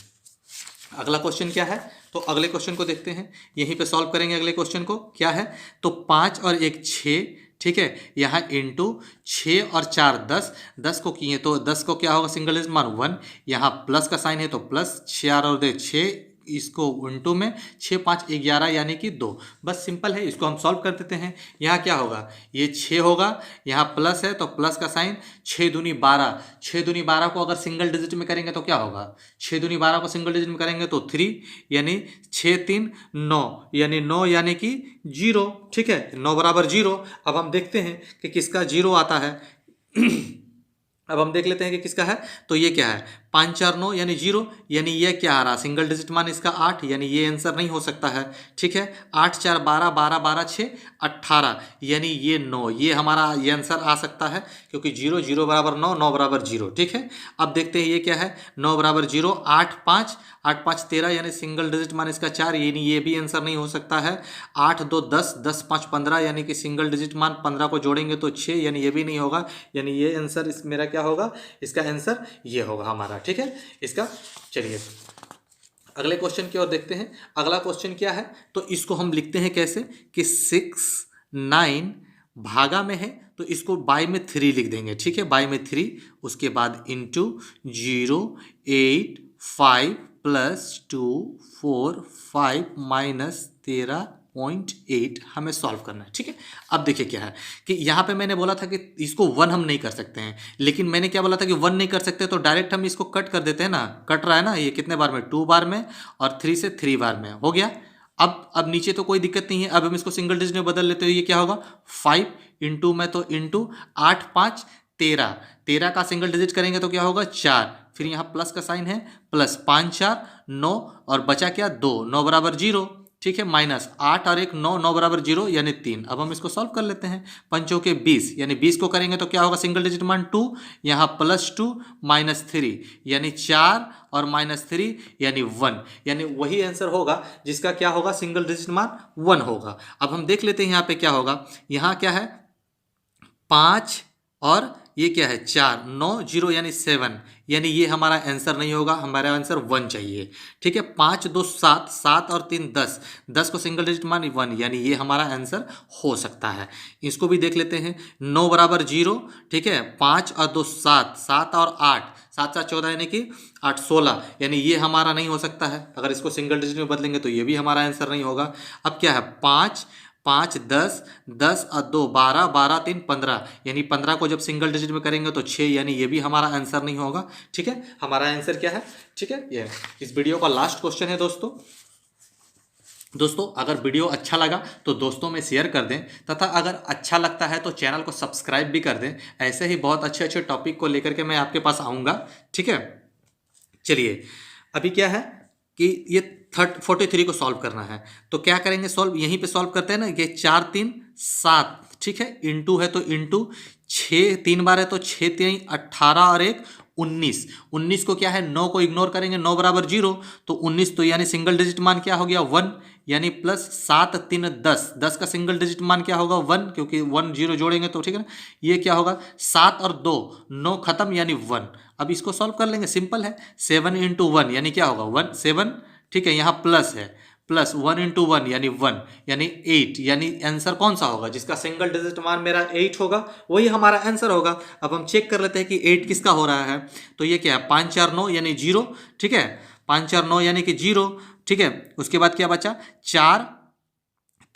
अगला क्वेश्चन क्या है, तो अगले क्वेश्चन को देखते हैं, यहीं पे सॉल्व करेंगे। अगले क्वेश्चन को क्या है, तो 5 और 1 6, ठीक है, यहाँ इंटू 6 और 4 10, 10 को किए तो 10 को क्या होगा सिंगल डिजिट मान 1, यहाँ प्लस का साइन है तो प्लस, 6 और 6 इसको इंटू में 6 5 11 यानी कि 2। बस सिंपल है, इसको हम सॉल्व कर देते हैं। यहाँ क्या होगा ये 6 होगा, यहाँ प्लस है तो प्लस का साइन, 6 दूनी 12, 6 दूनी 12 को अगर सिंगल डिजिट में करेंगे तो क्या होगा 6 दूनी 12 को सिंगल डिजिट में करेंगे तो 3, यानी 6 3 9, यानी 9 यानी कि 0। ठीक है, 9 बराबर 0। अब हम देखते हैं कि किसका 0 आता है। अब हम देख लेते हैं कि किसका है, तो ये क्या है 5 4 9 यानी 0, यानी ये क्या आ रहा सिंगल डिजिट मान इसका 8, यानी ये आंसर नहीं हो सकता है। ठीक है, 8 4 12 12 12 6 18, यानी ये 9, ये हमारा ये आंसर आ सकता है क्योंकि 0 0 बराबर 9, 9 बराबर 0। ठीक है, अब देखते हैं ये क्या है 9 बराबर 0, 8 5 8 5 13, यानी सिंगल डिजिट मान इसका 4, ये भी आंसर नहीं हो सकता है। 8 2 10 10 5 15, यानी कि सिंगल डिजिट मान 15 को जोड़ेंगे तो 6, यानी ये भी नहीं होगा, यानी ये आंसर इस मेरा क्या होगा, इसका आंसर ये होगा हमारा। ठीक है, इसका चलिए अगले क्वेश्चन की ओर देखते हैं। अगला क्वेश्चन क्या है, तो इसको हम लिखते हैं कैसे कि 6 9 भागा में है तो इसको बाय में 3 लिख देंगे। ठीक है, बाय में 3, उसके बाद इंटू 0 8 5 प्लस 2 4 5 माइनस 13.8 हमें सॉल्व करना है। ठीक है, अब देखिए क्या है कि यहाँ पे मैंने बोला था कि इसको 1 हम नहीं कर सकते हैं, लेकिन मैंने क्या बोला था कि 1 नहीं कर सकते तो डायरेक्ट हम इसको कट कर देते हैं ना, कट रहा है ना, ये कितने बार में 2 बार में और 3 से 3 बार में हो गया। अब नीचे तो कोई दिक्कत नहीं है, अब हम इसको सिंगल डिजिट में बदल लेते हैं। ये क्या होगा 5 इंटू में तो इंटू 8 5 13, 13 का सिंगल डिजिट करेंगे तो क्या होगा 4, फिर यहाँ प्लस का साइन है, प्लस 5 4 9 और बचा क्या 2, 9 बराबर 0, ठीक है, माइनस 8 और 1 9, 9 बराबर 0 यानी 3। अब हम इसको सॉल्व कर लेते हैं। 5 के 20 यानी 20 को करेंगे तो क्या होगा सिंगल डिजिट मान 2, यहाँ +2 -3 यानी 4 और -3 यानी 1, यानी वही आंसर होगा जिसका क्या होगा सिंगल डिजिट मान 1 होगा। अब हम देख लेते हैं यहाँ पे क्या होगा। यहाँ क्या है 5 और ये क्या है 4, 9 0 यानी 7, यानी ये हमारा आंसर नहीं होगा, हमारा आंसर 1 चाहिए। ठीक है, 5 2 7, 7 और 3 10, 10 को सिंगल डिजिट मान 1, यानी ये हमारा आंसर हो सकता है। इसको भी देख लेते हैं। 9 बराबर 0, ठीक है, 5 और 2 7, 7 और 8, 7 7 14 यानी कि 8 16, यानी ये हमारा नहीं हो सकता है। अगर इसको सिंगल डिजिट में बदलेंगे तो ये भी हमारा आंसर नहीं होगा। अब क्या है 5 5 10, 10 और 2 12, 12 3 15, यानी 15 को जब सिंगल डिजिट में करेंगे तो 6, यानी ये भी हमारा आंसर नहीं होगा। ठीक है, हमारा आंसर क्या है। ठीक है, ये इस वीडियो का लास्ट क्वेश्चन है दोस्तों अगर वीडियो अच्छा लगा तो दोस्तों में शेयर कर दें, तथा अगर अच्छा लगता है तो चैनल को सब्सक्राइब भी कर दें। ऐसे ही बहुत अच्छे अच्छे टॉपिक को लेकर के मैं आपके पास आऊँगा। ठीक है, चलिए अभी क्या है कि ये 43 को सॉल्व करना है, तो क्या करेंगे सॉल्व, यहीं पे सॉल्व करते हैं ना। ये 4 3 7, ठीक है, इंटू है तो इंटू 6 3 बार है तो 6 3 18 और 1 19। 19 को क्या है 9 को इग्नोर करेंगे, 9 बराबर 0, तो 19 तो यानी सिंगल डिजिट मान क्या हो गया 1, यानी प्लस 7 3 10, 10 का सिंगल डिजिट मान क्या होगा 1, क्योंकि 1 0 जोड़ेंगे तो ठीक है ना। ये क्या होगा 7 और 2 9 खत्म यानी 1। अब इसको सॉल्व कर लेंगे, सिंपल है। 7 × 1 यानी क्या होगा 1 7, ठीक है, यहाँ प्लस है, प्लस 1 × 1 यानी 1, यानी 8, यानी आंसर कौन सा होगा जिसका सिंगल डिजिट मान मेरा 8 होगा, वही हमारा आंसर होगा। अब हम चेक कर लेते हैं कि 8 किसका हो रहा है। तो ये क्या है 5 4 9 यानी 0, ठीक है, 5 4 9 यानी कि 0, ठीक है। उसके बाद क्या बचा 4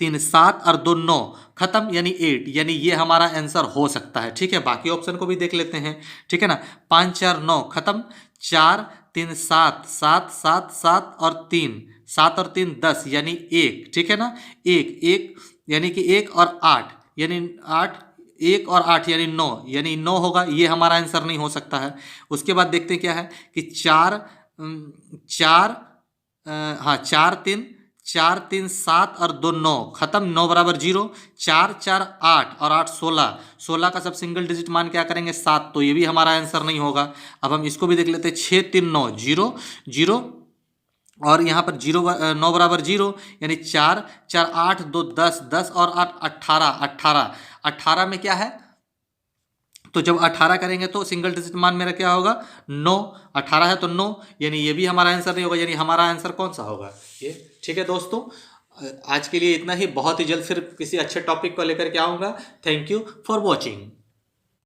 3 7 और 2 9 खत्म यानी 8, यानी ये हमारा आंसर हो सकता है। ठीक है, बाकी ऑप्शन को भी देख लेते हैं। ठीक है ना, 5 4 9 खत्म, 4 3 7 7 7 7 और 3 7 और 3 10 यानी 1, ठीक है ना, 1 1 यानी कि 1 और 8 यानी 8, 1 और 8 यानी 9, यानी 9 होगा, ये हमारा आंसर नहीं हो सकता है। उसके बाद देखते हैं क्या है कि 4 4 3 7 और 2 9 खत्म, 9 बराबर 0, 4 4 8 और 8 16, 16 का सब सिंगल डिजिट मान क्या करेंगे 7, तो ये भी हमारा आंसर नहीं होगा। अब हम इसको भी देख लेते हैं। 6 3 9 0 0 और यहाँ पर 9 बराबर 0, यानी 4 4 8 2 10 10 और 8 18 18, 18 में क्या है, तो जब 18 करेंगे तो सिंगल डिजिट मान मेरा क्या होगा 9, 18 है तो 9, यानी ये भी हमारा आंसर नहीं होगा, यानी हमारा आंसर कौन सा होगा ये। ठीक है दोस्तों, आज के लिए इतना ही। बहुत ही जल्द फिर किसी अच्छे टॉपिक को लेकर के आऊँगा। Thank you for watching.